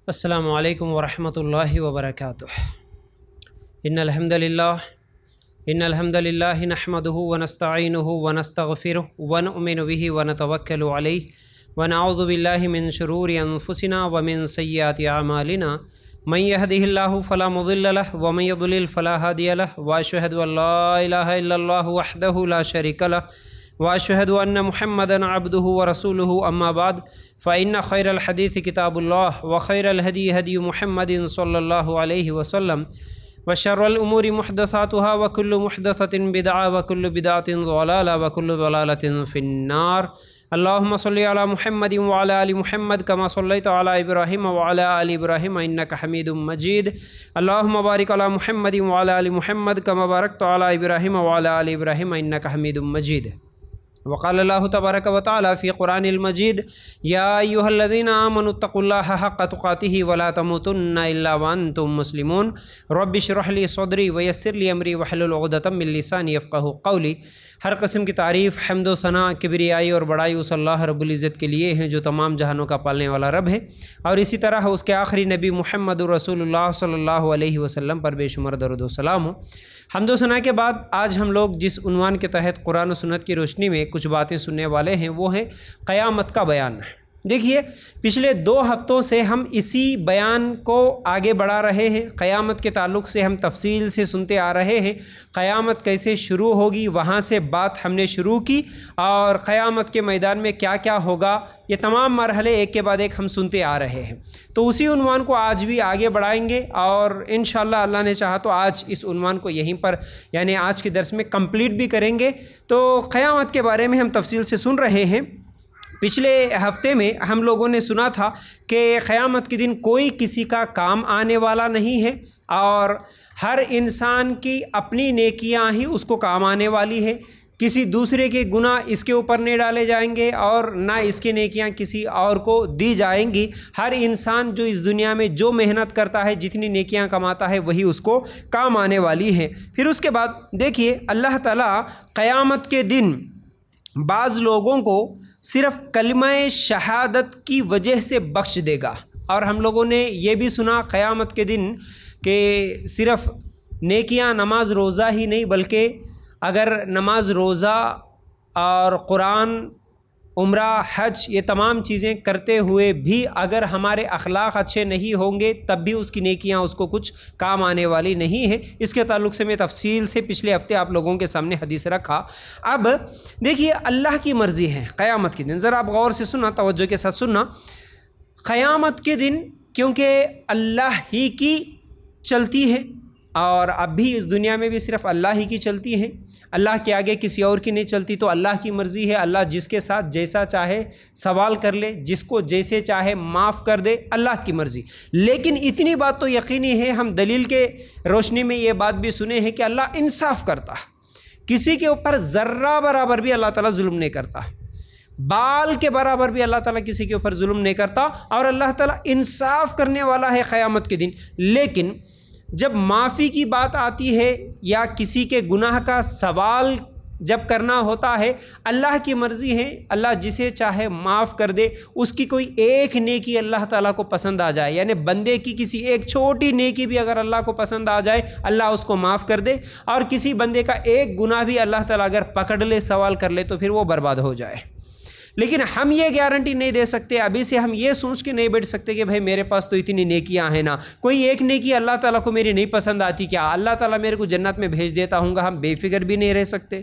السلام علیکم ورحمۃ اللہ وبرکاتہ۔ ان الحمد للہ نحمدہ ونستعینہ ونستغفرہ ونؤمن بہ ونتوکل علیہ ونعوذ باللہ من شرور انفسنا ومن سیئات اعمالنا من یہدہ اللہ فلا مضل لہ ومن یضلل فلا ہادی لہ واشہد ان لا الہ الا اللہ وحدہ لا شریک لہ واشہد ان محمدا عبدہ ورسولہ اما بعد فإن خیر الحدیث کتاب اللہ وخیر الہدی ہدی محمد صلی اللہ علیہ وسلم وشر الامور محدثاتها وکل محدثۃ بدعہ وکل بدعۃ ضلالہ وکل ضلالۃ فی النار۔ اللہم صلی علی محمد وعلی آل محمد کما صلیت علی ابراہیم وعلی آل ابراہیم انک حمید مجید۔ اللہم بارک علی محمد وعلی آل محمد کما بارکت علی ابراہیم وعلی آل ابراہیم انک حمید مجید۔ وقال اللہ تبارک و تعالی فی قرآن المجید یا ایہا الذین آمنوا اتقوا اللہ حق تقاتہ ولا تموتن الا وانتم مسلمون۔ رب اشرح لی صدری ویسر لی امری واحلل عقدۃ من لسانی یفقہوا قولی۔ ہر قسم کی تعریف، حمد و ثناء، کبریائی اور بڑائی اس اللہ رب العزت کے لیے ہیں جو تمام جہانوں کا پالنے والا رب ہے، اور اسی طرح اس کے آخری نبی محمد رسول اللہ صلی اللہ علیہ وسلم پر بے شمار درود و سلام ہو۔ حمد و ثناء کے بعد آج ہم لوگ جس عنوان کے تحت قرآن و سنت کی روشنی میں کچھ باتیں سننے والے ہیں وہ ہے قیامت کا بیان۔ دیکھیے، پچھلے 2 ہفتوں سے ہم اسی بیان کو آگے بڑھا رہے ہیں۔ قیامت کے تعلق سے ہم تفصیل سے سنتے آ رہے ہیں، قیامت کیسے شروع ہوگی وہاں سے بات ہم نے شروع کی، اور قیامت کے میدان میں کیا کیا ہوگا یہ تمام مرحلے ایک کے بعد ایک ہم سنتے آ رہے ہیں۔ تو اسی عنوان کو آج بھی آگے بڑھائیں گے، اور انشاءاللہ اللہ نے چاہا تو آج اس عنوان کو یہیں پر یعنی آج کے درس میں کمپلیٹ بھی کریں گے۔ تو قیامت کے بارے میں ہم تفصیل سے سن رہے ہیں۔ پچھلے ہفتے میں ہم لوگوں نے سنا تھا کہ قیامت کے دن کوئی کسی کا کام آنے والا نہیں ہے، اور ہر انسان کی اپنی نیکیاں ہی اس کو کام آنے والی ہے۔ کسی دوسرے کے گناہ اس کے اوپر نہیں ڈالے جائیں گے، اور نہ اس کی نیکیاں کسی اور کو دی جائیں گی۔ ہر انسان جو اس دنیا میں جو محنت کرتا ہے، جتنی نیکیاں کماتا ہے، وہی اس کو کام آنے والی ہے۔ پھر اس کے بعد دیکھیے، اللہ تعالیٰ قیامت کے دن بعض لوگوں کو صرف کلمہ شہادت کی وجہ سے بخش دے گا، اور ہم لوگوں نے یہ بھی سنا قیامت کے دن کہ صرف نیکیاں نماز روزہ ہی نہیں، بلکہ اگر نماز روزہ اور قرآن، عمرہ، حج، یہ تمام چیزیں کرتے ہوئے بھی اگر ہمارے اخلاق اچھے نہیں ہوں گے تب بھی اس کی نیکیاں اس کو کچھ کام آنے والی نہیں ہے۔ اس کے تعلق سے میں تفصیل سے پچھلے ہفتے آپ لوگوں کے سامنے حدیث رکھا۔ اب دیکھیے، اللہ کی مرضی ہے قیامت کے دن، ذرا آپ غور سے سننا، توجہ کے ساتھ سننا۔ قیامت کے دن کیونکہ اللہ ہی کی چلتی ہے، اور اب بھی اس دنیا میں بھی صرف اللہ ہی کی چلتی ہے، اللہ کے آگے کسی اور کی نہیں چلتی، تو اللہ کی مرضی ہے۔ اللہ جس کے ساتھ جیسا چاہے سوال کر لے، جس کو جیسے چاہے معاف کر دے، اللہ کی مرضی۔ لیکن اتنی بات تو یقینی ہے، ہم دلیل کے روشنی میں یہ بات بھی سنے ہیں کہ اللہ انصاف کرتا ہے، کسی کے اوپر ذرہ برابر بھی اللہ تعالیٰ ظلم نہیں کرتا، بال کے برابر بھی اللہ تعالیٰ کسی کے اوپر ظلم نہیں کرتا، اور اللہ تعالیٰ انصاف کرنے والا ہے قیامت کے دن۔ لیکن جب معافی کی بات آتی ہے یا کسی کے گناہ کا سوال جب کرنا ہوتا ہے، اللہ کی مرضی ہے، اللہ جسے چاہے معاف کر دے۔ اس کی کوئی ایک نیکی اللہ تعالیٰ کو پسند آ جائے، یعنی بندے کی کسی ایک چھوٹی نیکی بھی اگر اللہ کو پسند آ جائے، اللہ اس کو معاف کر دے، اور کسی بندے کا ایک گناہ بھی اللہ تعالیٰ اگر پکڑ لے، سوال کر لے، تو پھر وہ برباد ہو جائے۔ لیکن ہم یہ گارنٹی نہیں دے سکتے، ابھی سے ہم یہ سوچ کے نہیں بیٹھ سکتے کہ بھائی میرے پاس تو اتنی نیکیاں ہیں نا، کوئی ایک نیکی اللہ تعالیٰ کو میری نہیں پسند آتی، کیا اللہ تعالیٰ میرے کو جنت میں بھیج دیتا ہوں گا؟ ہم بے فکر بھی نہیں رہ سکتے،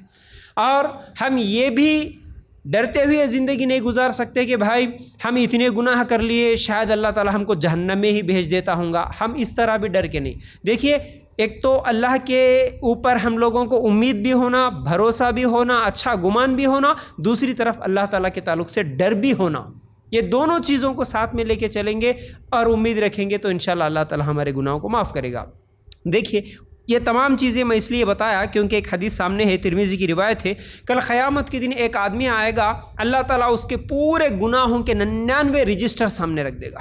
اور ہم یہ بھی ڈرتے ہوئے زندگی نہیں گزار سکتے کہ بھائی ہم اتنے گناہ کر لیے، شاید اللہ تعالیٰ ہم کو جہنم میں ہی بھیج دیتا ہوں گا۔ ہم اس طرح بھی ڈر کے نہیں۔ دیکھیے، ایک تو اللہ کے اوپر ہم لوگوں کو امید بھی ہونا، بھروسہ بھی ہونا، اچھا گمان بھی ہونا، دوسری طرف اللہ تعالیٰ کے تعلق سے ڈر بھی ہونا، یہ دونوں چیزوں کو ساتھ میں لے کے چلیں گے اور امید رکھیں گے تو انشاءاللہ اللہ تعالیٰ ہمارے گناہوں کو معاف کرے گا۔ دیکھیے، یہ تمام چیزیں میں اس لیے بتایا کیونکہ ایک حدیث سامنے ہے، ترمذی کی روایت ہے، کل قیامت کے دن ایک آدمی آئے گا، اللہ تعالیٰ اس کے پورے گناہوں کے 99 رجسٹر سامنے رکھ دے گا،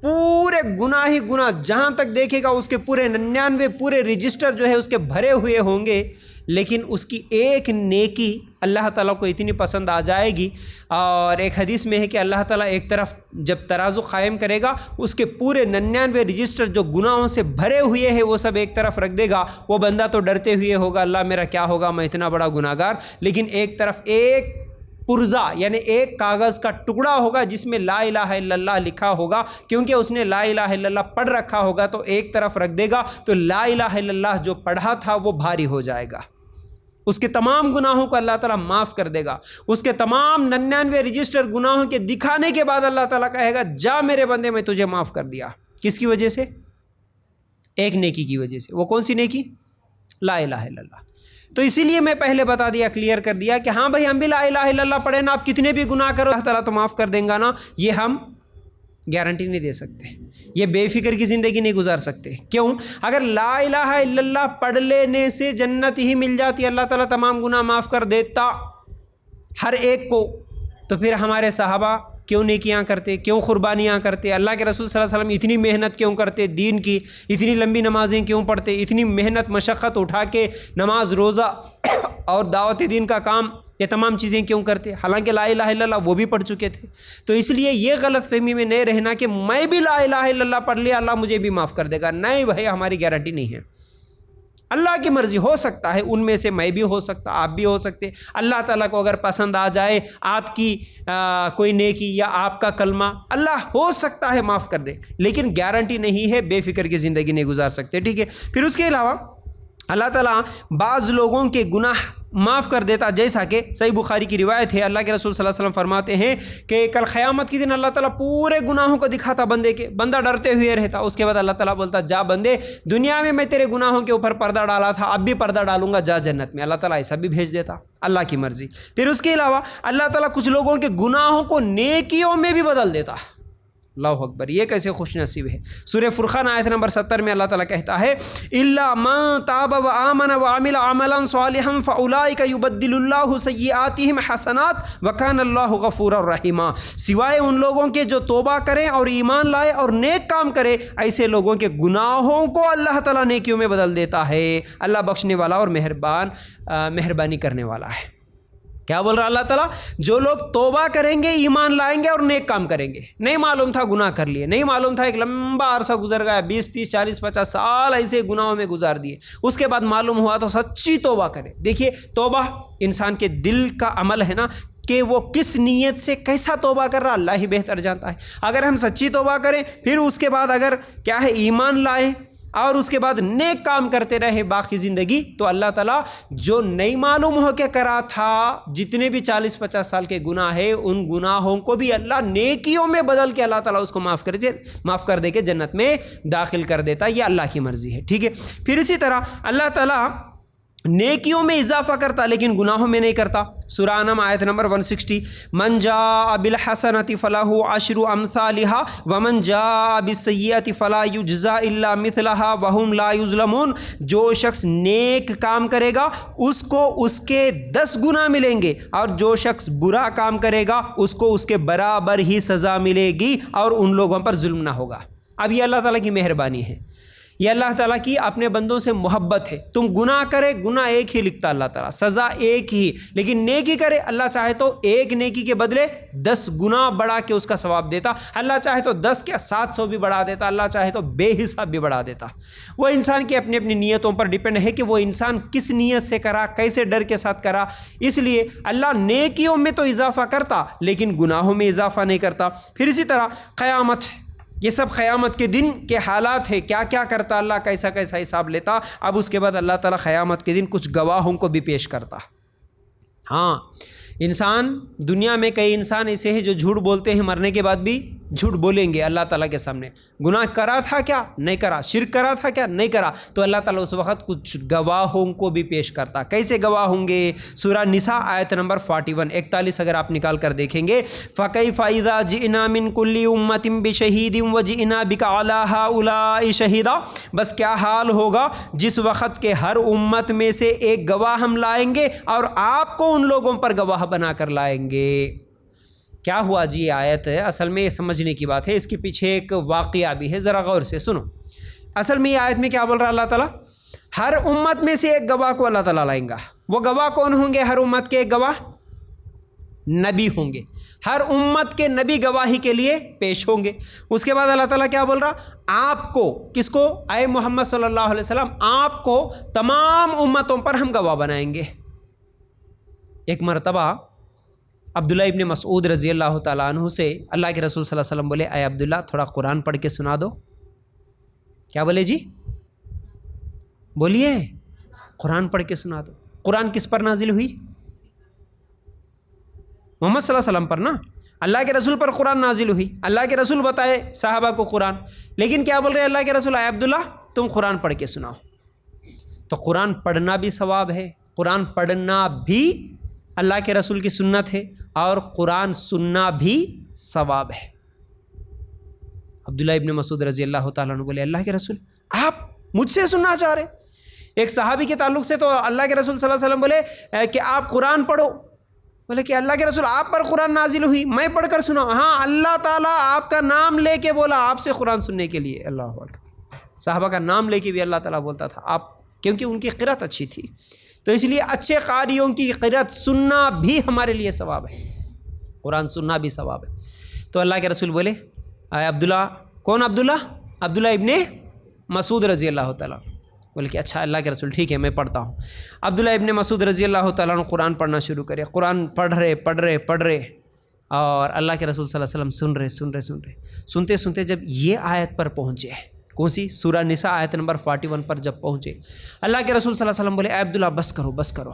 پورے گناہ ہی گناہ، جہاں تک دیکھے گا اس کے پورے 99 پورے رجسٹر جو ہے اس کے بھرے ہوئے ہوں گے۔ لیکن اس کی ایک نیکی اللہ تعالیٰ کو اتنی پسند آ جائے گی. اور ایک حدیث میں ہے کہ اللہ تعالیٰ ایک طرف جب ترازو قائم کرے گا اس کے پورے 99 رجسٹر جو گناہوں سے بھرے ہوئے ہیں وہ سب ایک طرف رکھ دے گا. وہ بندہ تو ڈرتے ہوئے ہوگا اللہ میرا کیا ہوگا میں اتنا بڑا گناہگار, لیکن ایک طرف ایک پرزہ یعنی ایک کاغذ کا ٹکڑا ہوگا جس میں لا الہ الا اللہ لکھا ہوگا, کیونکہ اس نے لا الہ الا اللہ پڑھ رکھا ہوگا تو ایک طرف رکھ دے گا. تو لا الہ الا اللہ جو پڑھا تھا وہ بھاری ہو جائے گا, اس کے تمام گناہوں کو اللہ تعالیٰ معاف کر دے گا. اس کے تمام 99 رجسٹر گناہوں کے دکھانے کے بعد اللہ تعالیٰ کہے گا جا میرے بندے میں تجھے معاف کر دیا. کس کی وجہ سے؟ ایک نیکی کی وجہ سے. وہ کون سی نیکی؟ لا الہ الا اللہ. تو اسی لیے میں پہلے بتا دیا, کلیئر کر دیا کہ ہاں بھائی ہم بھی لا الہ الا اللہ پڑھیں نا, آپ کتنے بھی گناہ کرو اللہ تعالیٰ تو معاف کر دیں گا نا, یہ ہم گارنٹی نہیں دے سکتے. یہ بے فکر کی زندگی نہیں گزار سکتے. کیوں؟ اگر لا الہ الا اللہ پڑھ لینے سے جنت ہی مل جاتی, اللہ تعالیٰ تمام گناہ معاف کر دیتا ہر ایک کو, تو پھر ہمارے صحابہ کیوں نیکیاں کرتے, کیوں قربانیاں کرتے, اللہ کے رسول صلی اللہ علیہ وسلم اتنی محنت کیوں کرتے دین کی, اتنی لمبی نمازیں کیوں پڑھتے, اتنی محنت مشقت اٹھا کے نماز روزہ اور دعوت دین کا کام یہ تمام چیزیں کیوں کرتے, حالانکہ لا الہ الا اللہ وہ بھی پڑھ چکے تھے. تو اس لیے یہ غلط فہمی میں نہیں رہنا کہ میں بھی لا الہ الا اللہ پڑھ لیا اللہ مجھے بھی معاف کر دے گا. نہیں بھائی, ہماری گارنٹی نہیں ہے. اللہ کی مرضی ہو سکتا ہے, ان میں سے میں بھی ہو سکتا, آپ بھی ہو سکتے. اللہ تعالیٰ کو اگر پسند آ جائے آپ کی کوئی نیکی یا آپ کا کلمہ, اللہ ہو سکتا ہے معاف کر دے, لیکن گارنٹی نہیں ہے. بے فکر کی زندگی نہیں گزار سکتے. ٹھیک ہے. پھر اس کے علاوہ اللہ تعالیٰ بعض لوگوں کے گناہ معاف کر دیتا, جیسا کہ صحیح بخاری کی روایت ہے, اللہ کے رسول صلی اللہ علیہ وسلم فرماتے ہیں کہ کل قیامت کے دن اللہ تعالیٰ پورے گناہوں کو دکھاتا بندے کے, بندہ ڈرتے ہوئے رہتا. اس کے بعد اللہ تعالیٰ بولتا جا بندے, دنیا میں تیرے گناہوں کے اوپر پردہ ڈالا تھا, اب بھی پردہ ڈالوں گا, جا جنت میں. اللہ تعالیٰ ایسا بھی بھیج دیتا, اللہ کی مرضی. پھر اس کے علاوہ اللہ تعالیٰ کچھ لوگوں کے گناہوں کو نیکیوں میں بھی بدل دیتا. اللہ اکبر, یہ کیسے خوش نصیب ہے. سورہ فرقان آیت نمبر 70 میں اللہ تعالیٰ کہتا ہے الا من تاب وآمن وعمل عملا صالحا فاولئک یبدل اللہ سیئاتہم حسنات وکان اللہ غفورا رحیما. سوائے ان لوگوں کے جو توبہ کریں اور ایمان لائے اور نیک کام کرے, ایسے لوگوں کے گناہوں کو اللہ تعالیٰ نیکیوں میں بدل دیتا ہے. اللہ بخشنے والا اور مہربانی کرنے والا ہے. کیا بول رہا اللہ تعالیٰ؟ جو لوگ توبہ کریں گے, ایمان لائیں گے اور نیک کام کریں گے. نہیں معلوم تھا گناہ کر لیے, نہیں معلوم تھا, ایک لمبا عرصہ گزر گیا, 20 30 40 50 سال ایسے گناہوں میں گزار دیے, اس کے بعد معلوم ہوا تو سچی توبہ کرے. دیکھیے توبہ انسان کے دل کا عمل ہے نا, کہ وہ کس نیت سے کیسا توبہ کر رہا اللہ ہی بہتر جانتا ہے. اگر ہم سچی توبہ کریں, پھر اس کے بعد اگر کیا ہے ایمان لائیں اور اس کے بعد نیک کام کرتے رہے باقی زندگی, تو اللہ تعالیٰ جو نہیں معلوم ہو کے کرا تھا, جتنے بھی 40-50 سال کے گناہ ہے, ان گناہوں کو بھی اللہ نیکیوں میں بدل کے اللہ تعالیٰ اس کو معاف کر دے کے جنت میں داخل کر دیتا. یہ اللہ کی مرضی ہے. ٹھیک ہے. پھر اسی طرح اللہ تعالیٰ نیکیوں میں اضافہ کرتا لیکن گناہوں میں نہیں کرتا. سورہ انعام آیت نمبر 160 من جاء بالحسنۃ فلہ عشر امثالها ومن جاء بالسیئۃ فلا یجزى الا مثلها وهم لا یظلمون. جو شخص نیک کام کرے گا اس کو اس کے 10 گنا ملیں گے, اور جو شخص برا کام کرے گا اس کو اس کے برابر ہی سزا ملے گی, اور ان لوگوں پر ظلم نہ ہوگا. اب یہ اللہ تعالیٰ کی مہربانی ہے, یہ اللہ تعالیٰ کی اپنے بندوں سے محبت ہے. تم گناہ کرے, گناہ ایک ہی لکھتا اللہ تعالیٰ, سزا ایک ہی, لیکن نیکی کرے اللہ چاہے تو ایک نیکی کے بدلے 10 گنا بڑھا کے اس کا ثواب دیتا. اللہ چاہے تو 10 کیا 700 بھی بڑھا دیتا, اللہ چاہے تو بے حساب بھی بڑھا دیتا. وہ انسان کی اپنی اپنی نیتوں پر ڈیپینڈ ہے کہ وہ انسان کس نیت سے کرا, کیسے ڈر کے ساتھ کرا. اس لیے اللہ نیکیوں میں تو اضافہ کرتا لیکن گناہوں میں اضافہ نہیں کرتا. پھر اسی طرح قیامت, یہ سب قیامت کے دن کے حالات ہے, کیا کیا کرتا اللہ, کیسا کیسا حساب لیتا. اب اس کے بعد اللہ تعالیٰ قیامت کے دن کچھ گواہوں کو بھی پیش کرتا. ہاں, انسان دنیا میں کئی انسان ایسے ہیں جو جھوٹ بولتے ہیں, مرنے کے بعد بھی جھوٹ بولیں گے اللہ تعالیٰ کے سامنے. گناہ کرا تھا کیا؟ نہیں کرا. شرک کرا تھا کیا؟ نہیں کرا. تو اللہ تعالیٰ اس وقت کچھ گواہوں کو بھی پیش کرتا. کیسے گواہ ہوں گے؟ سورہ نساء آیت نمبر 41 اگر آپ نکال کر دیکھیں گے, فَكَيْفَ إِذَا جِئْنَا مِن كُلِّ أُمَّةٍ بِشَهِيدٍ وَجِئْنَا بِكَ عَلَىٰ هَٰؤُلَاءِ شَهِيدًا. بس کیا حال ہوگا جس وقت کے ہر امت میں سے ایک گواہ ہم لائیں گے اور آپ کو ان لوگوں پر گواہ بنا کر لائیں گے. کیا ہوا جی؟ یہ آیت ہے اصل میں یہ سمجھنے کی بات ہے, اس کے پیچھے ایک واقعہ بھی ہے, ذرا غور سے سنو. اصل میں یہ آیت میں کیا بول رہا اللہ تعالیٰ؟ ہر امت میں سے ایک گواہ کو اللہ تعالیٰ لائیں گا. وہ گواہ کون ہوں گے؟ ہر امت کے ایک گواہ نبی ہوں گے. ہر امت کے نبی گواہی کے لیے پیش ہوں گے. اس کے بعد اللہ تعالیٰ کیا بول رہا؟ آپ کو، کس کو؟ اے محمد صلی اللہ علیہ وسلم، آپ کو تمام امتوں پر ہم گواہ بنائیں گے. ایک مرتبہ عبداللہ ابن مسعود رضی اللہ تعالیٰ عنہ سے اللہ کے رسول صلی اللہ علیہ وسلم بولے، اے عبداللہ تھوڑا قرآن پڑھ کے سنا دو. کیا بولے جی؟ بولیے. قرآن پڑھ کے سنا دو. قرآن کس پر نازل ہوئی؟ محمد صلی اللہ علیہ وسلم پر نا. اللہ کے رسول پر قرآن نازل ہوئی. اللہ کے رسول بتائے صحابہ کو قرآن، لیکن کیا بول رہے ہیں اللہ کے رسول؟ اے عبداللہ تم قرآن پڑھ کے سناؤ. تو قرآن پڑھنا بھی ثواب ہے، قرآن پڑھنا بھی اللہ کے رسول کی سنت ہے، اور قرآن سننا بھی ثواب ہے. عبداللہ ابن مسعود رضی اللہ تعالیٰ عنہ بولے، اللہ کے رسول آپ مجھ سے سننا چاہ رہے؟ ایک صحابی کے تعلق سے تو اللہ کے رسول صلی اللہ علیہ وسلم بولے کہ آپ قرآن پڑھو. بولے کہ اللہ کے رسول آپ پر قرآن نازل ہوئی، میں پڑھ کر سناؤں؟ ہاں، اللہ تعالیٰ آپ کا نام لے کے بولا آپ سے قرآن سننے کے لیے. اللہ اکبر. صحابہ کا نام لے کے بھی اللہ تعالیٰ بولتا تھا آپ، کیونکہ ان کی قرأت اچھی تھی. تو اس لیے اچھے قاریوں کی قرأت سننا بھی ہمارے لیے ثواب ہے، قرآن سننا بھی ثواب ہے. تو اللہ کے رسول بولے، اے عبداللہ. کون عبداللہ؟ عبداللہ ابن مسعود رضی اللہ تعالیٰ. بولے کہ اچھا اللہ کے رسول ٹھیک ہے میں پڑھتا ہوں. عبداللہ ابن مسعود رضی اللہ تعالیٰ عنہ قرآن پڑھنا شروع کرے. قرآن پڑھ رہے اور اللہ کے رسول صلی اللہ علیہ وسلم سنتے سنتے جب یہ آیت پر پہنچے، کون سی؟ سورہ نساء آیت نمبر 41 پر جب پہنچے، اللہ کے رسول صلی اللہ علیہ وسلم بولے، اے عبداللہ بس کرو.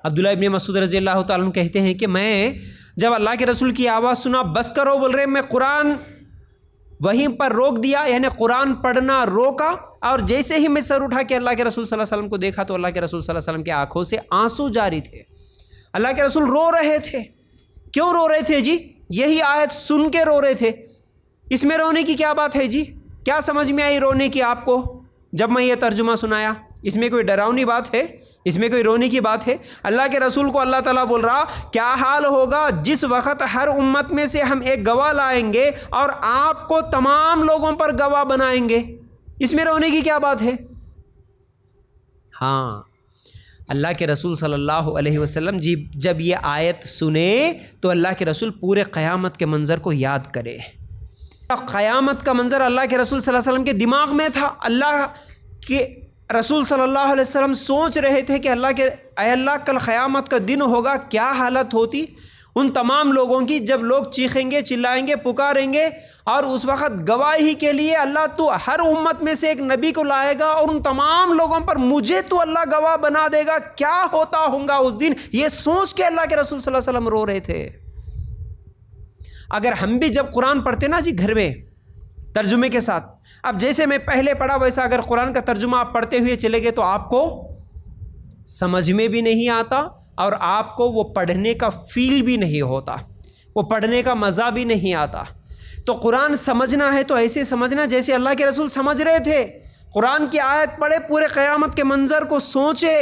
عبداللہ ابن مسعود رضی اللہ تعالیٰ عنہ کہتے ہیں کہ میں جب اللہ کے رسول کی آواز سنا بس کرو بول رہے، میں قرآن وہیں پر روک دیا، یعنی قرآن پڑھنا روکا. اور جیسے ہی میں سر اٹھا کے اللہ کے رسول صلی اللہ علیہ وسلم کو دیکھا تو اللہ کے رسول صلی اللہ علیہ وسلم کی آنکھوں سے آنسو جاری تھے. اللہ کے رسول رو رہے تھے. کیوں رو رہے تھے جی؟ یہی آیت سن کے رو رہے تھے. اس میں رونے کی کیا بات ہے جی؟ کیا سمجھ میں آئی رونے کی آپ کو جب میں یہ ترجمہ سنایا؟ اس میں کوئی ڈراؤنی بات ہے؟ اس میں کوئی رونے کی بات ہے؟ اللہ کے رسول کو اللہ تعالیٰ بول رہا کیا حال ہوگا جس وقت ہر امت میں سے ہم ایک گواہ لائیں گے اور آپ کو تمام لوگوں پر گواہ بنائیں گے. اس میں رونے کی کیا بات ہے؟ ہاں، اللہ کے رسول صلی اللہ علیہ وسلم جب یہ آیت سنے تو اللہ کے رسول پورے قیامت کے منظر کو یاد کرے. قیامت کا منظر اللہ کے رسول صلی اللہ علیہ وسلم کے دماغ میں تھا. اللہ کے رسول صلی اللہ علیہ وسلم سوچ رہے تھے کہ اے اللہ کل قیامت کا دن ہوگا، کیا حالت ہوتی ان تمام لوگوں کی جب لوگ چیخیں گے، چلائیں گے، پکاریں گے، اور اس وقت گواہی کے لیے اللہ تو ہر امت میں سے ایک نبی کو لائے گا اور ان تمام لوگوں پر مجھے تو اللہ گواہ بنا دے گا. کیا ہوتا ہوگا اس دن؟ یہ سوچ کے اللہ کے رسول صلی اللہ علیہ وسلم رو رہے تھے. اگر ہم بھی جب قرآن پڑھتے نا جی گھر میں ترجمے کے ساتھ، اب جیسے میں پہلے پڑھا ویسا اگر قرآن کا ترجمہ آپ پڑھتے ہوئے چلے گئے تو آپ کو سمجھ میں بھی نہیں آتا اور آپ کو وہ پڑھنے کا فیل بھی نہیں ہوتا، وہ پڑھنے کا مزہ بھی نہیں آتا. تو قرآن سمجھنا ہے تو ایسے سمجھنا جیسے اللہ کے رسول سمجھ رہے تھے. قرآن کی آیت پڑھے، پورے قیامت کے منظر کو سوچے،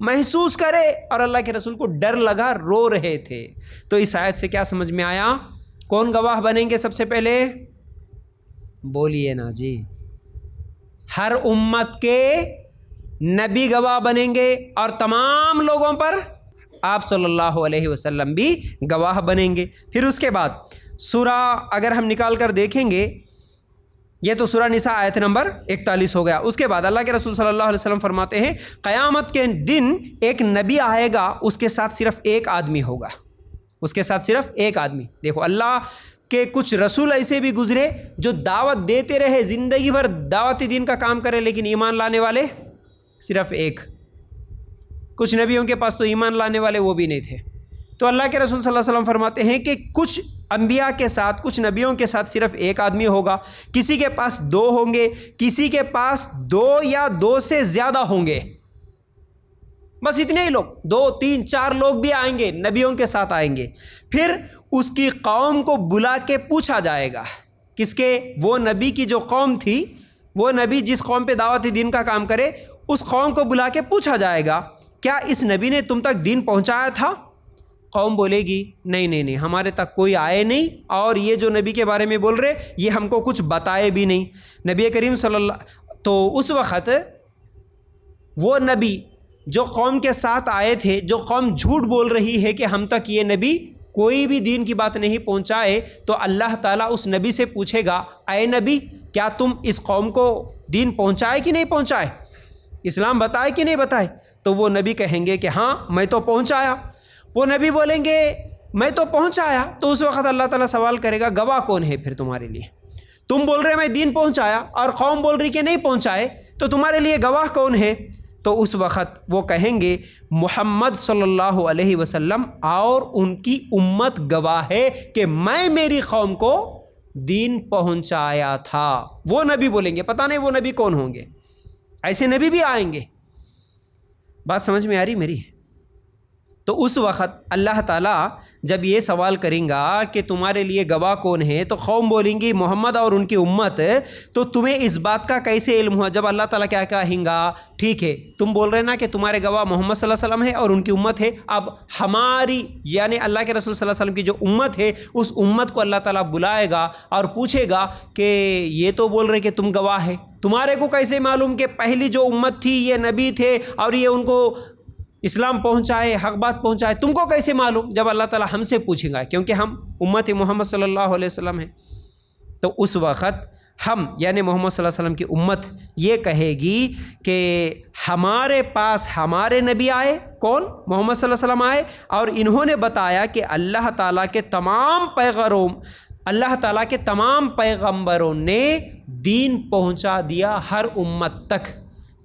محسوس کرے، اور اللہ کے رسول کو ڈر لگا، رو رہے تھے. تو اس آیت سے کیا سمجھ میں آیا؟ کون گواہ بنیں گے سب سے پہلے؟ بولیے نا جی. ہر امت کے نبی گواہ بنیں گے اور تمام لوگوں پر آپ صلی اللہ علیہ وسلم بھی گواہ بنیں گے. پھر اس کے بعد سورہ اگر ہم نکال کر دیکھیں گے، یہ تو سورہ نساء آیت نمبر 41 ہو گیا. اس کے بعد اللہ کے رسول صلی اللہ علیہ وسلم فرماتے ہیں قیامت کے دن ایک نبی آئے گا، اس کے ساتھ صرف ایک آدمی ہوگا، اس کے ساتھ صرف ایک آدمی. دیکھو اللہ کہ کچھ رسول ایسے بھی گزرے جو دعوت دیتے رہے، زندگی بھر دعوتی دین کا کام کرے، لیکن ایمان لانے والے صرف ایک. کچھ نبیوں کے پاس تو ایمان لانے والے وہ بھی نہیں تھے. تو اللہ کے رسول صلی اللہ علیہ وسلم فرماتے ہیں کہ کچھ انبیاء کے ساتھ، کچھ نبیوں کے ساتھ صرف ایک آدمی ہوگا، کسی کے پاس 2 ہوں گے، کسی کے پاس 2 یا 2 سے زیادہ ہوں گے. بس اتنے ہی لوگ، 2 3 4 لوگ بھی آئیں گے، نبیوں کے ساتھ آئیں گے. پھر اس کی قوم کو بلا کے پوچھا جائے گا، کس کے؟ وہ نبی کی جو قوم تھی، وہ نبی جس قوم پہ دعوت دین کا کام کرے، اس قوم کو بلا کے پوچھا جائے گا کیا اس نبی نے تم تک دین پہنچایا تھا؟ قوم بولے گی نہیں، ہمارے تک کوئی آئے نہیں، اور یہ جو نبی کے بارے میں بول رہے یہ ہم کو کچھ بتائے بھی نہیں. نبی کریم صلی اللہ، تو اس وقت وہ نبی جو قوم کے ساتھ آئے تھے، جو قوم جھوٹ بول رہی ہے کہ ہم تک یہ نبی کوئی بھی دین کی بات نہیں پہنچائے، تو اللہ تعالیٰ اس نبی سے پوچھے گا، اے نبی کیا تم اس قوم کو دین پہنچائے کہ نہیں پہنچائے، اسلام بتائے کہ نہیں بتائے؟ تو وہ نبی کہیں گے کہ ہاں میں تو پہنچایا۔ وہ نبی بولیں گے میں تو پہنچایا، تو اس وقت اللہ تعالیٰ سوال کرے گا گواہ کون ہے پھر تمہارے لیے؟ تم بول رہے میں دین پہنچایا اور قوم بول رہی کہ نہیں پہنچائے، تو تمہارے لیے گواہ کون ہے؟ تو اس وقت وہ کہیں گے محمد صلی اللہ علیہ وسلم اور ان کی امت گواہ ہے کہ میں میری قوم کو دین پہنچایا تھا۔ وہ نبی بولیں گے، پتہ نہیں وہ نبی کون ہوں گے، ایسے نبی بھی آئیں گے۔ بات سمجھ میں آ رہی میری؟ تو اس وقت اللہ تعالیٰ جب یہ سوال کریں گا کہ تمہارے لیے گواہ کون ہے، تو قوم بولیں گی محمد اور ان کی امت، تو تمہیں اس بات کا کیسے علم ہوا؟ جب اللہ تعالیٰ کیا کہیں گا، ٹھیک ہے تم بول رہے نا کہ تمہارے گواہ محمد صلی اللہ علیہ وسلم ہے اور ان کی امت ہے، اب ہماری یعنی اللہ کے رسول صلی اللہ علیہ وسلم کی جو امت ہے، اس امت کو اللہ تعالیٰ بلائے گا اور پوچھے گا کہ یہ تو بول رہے کہ تم گواہ ہے، تمہارے کو کیسے معلوم کہ پہلی جو امت تھی یہ نبی تھے اور یہ ان کو اسلام پہنچائے، حق بات پہنچائے، تم کو کیسے معلوم؟ جب اللہ تعالیٰ ہم سے پوچھے گا، کیونکہ ہم امت محمد صلی اللہ علیہ وسلم ہیں، تو اس وقت ہم یعنی محمد صلی اللہ علیہ وسلم کی امت یہ کہے گی کہ ہمارے پاس ہمارے نبی آئے، کون؟ محمد صلی اللہ علیہ وسلم آئے، اور انہوں نے بتایا کہ اللہ تعالیٰ کے تمام پیغمبروں نے دین پہنچا دیا ہر امت تک۔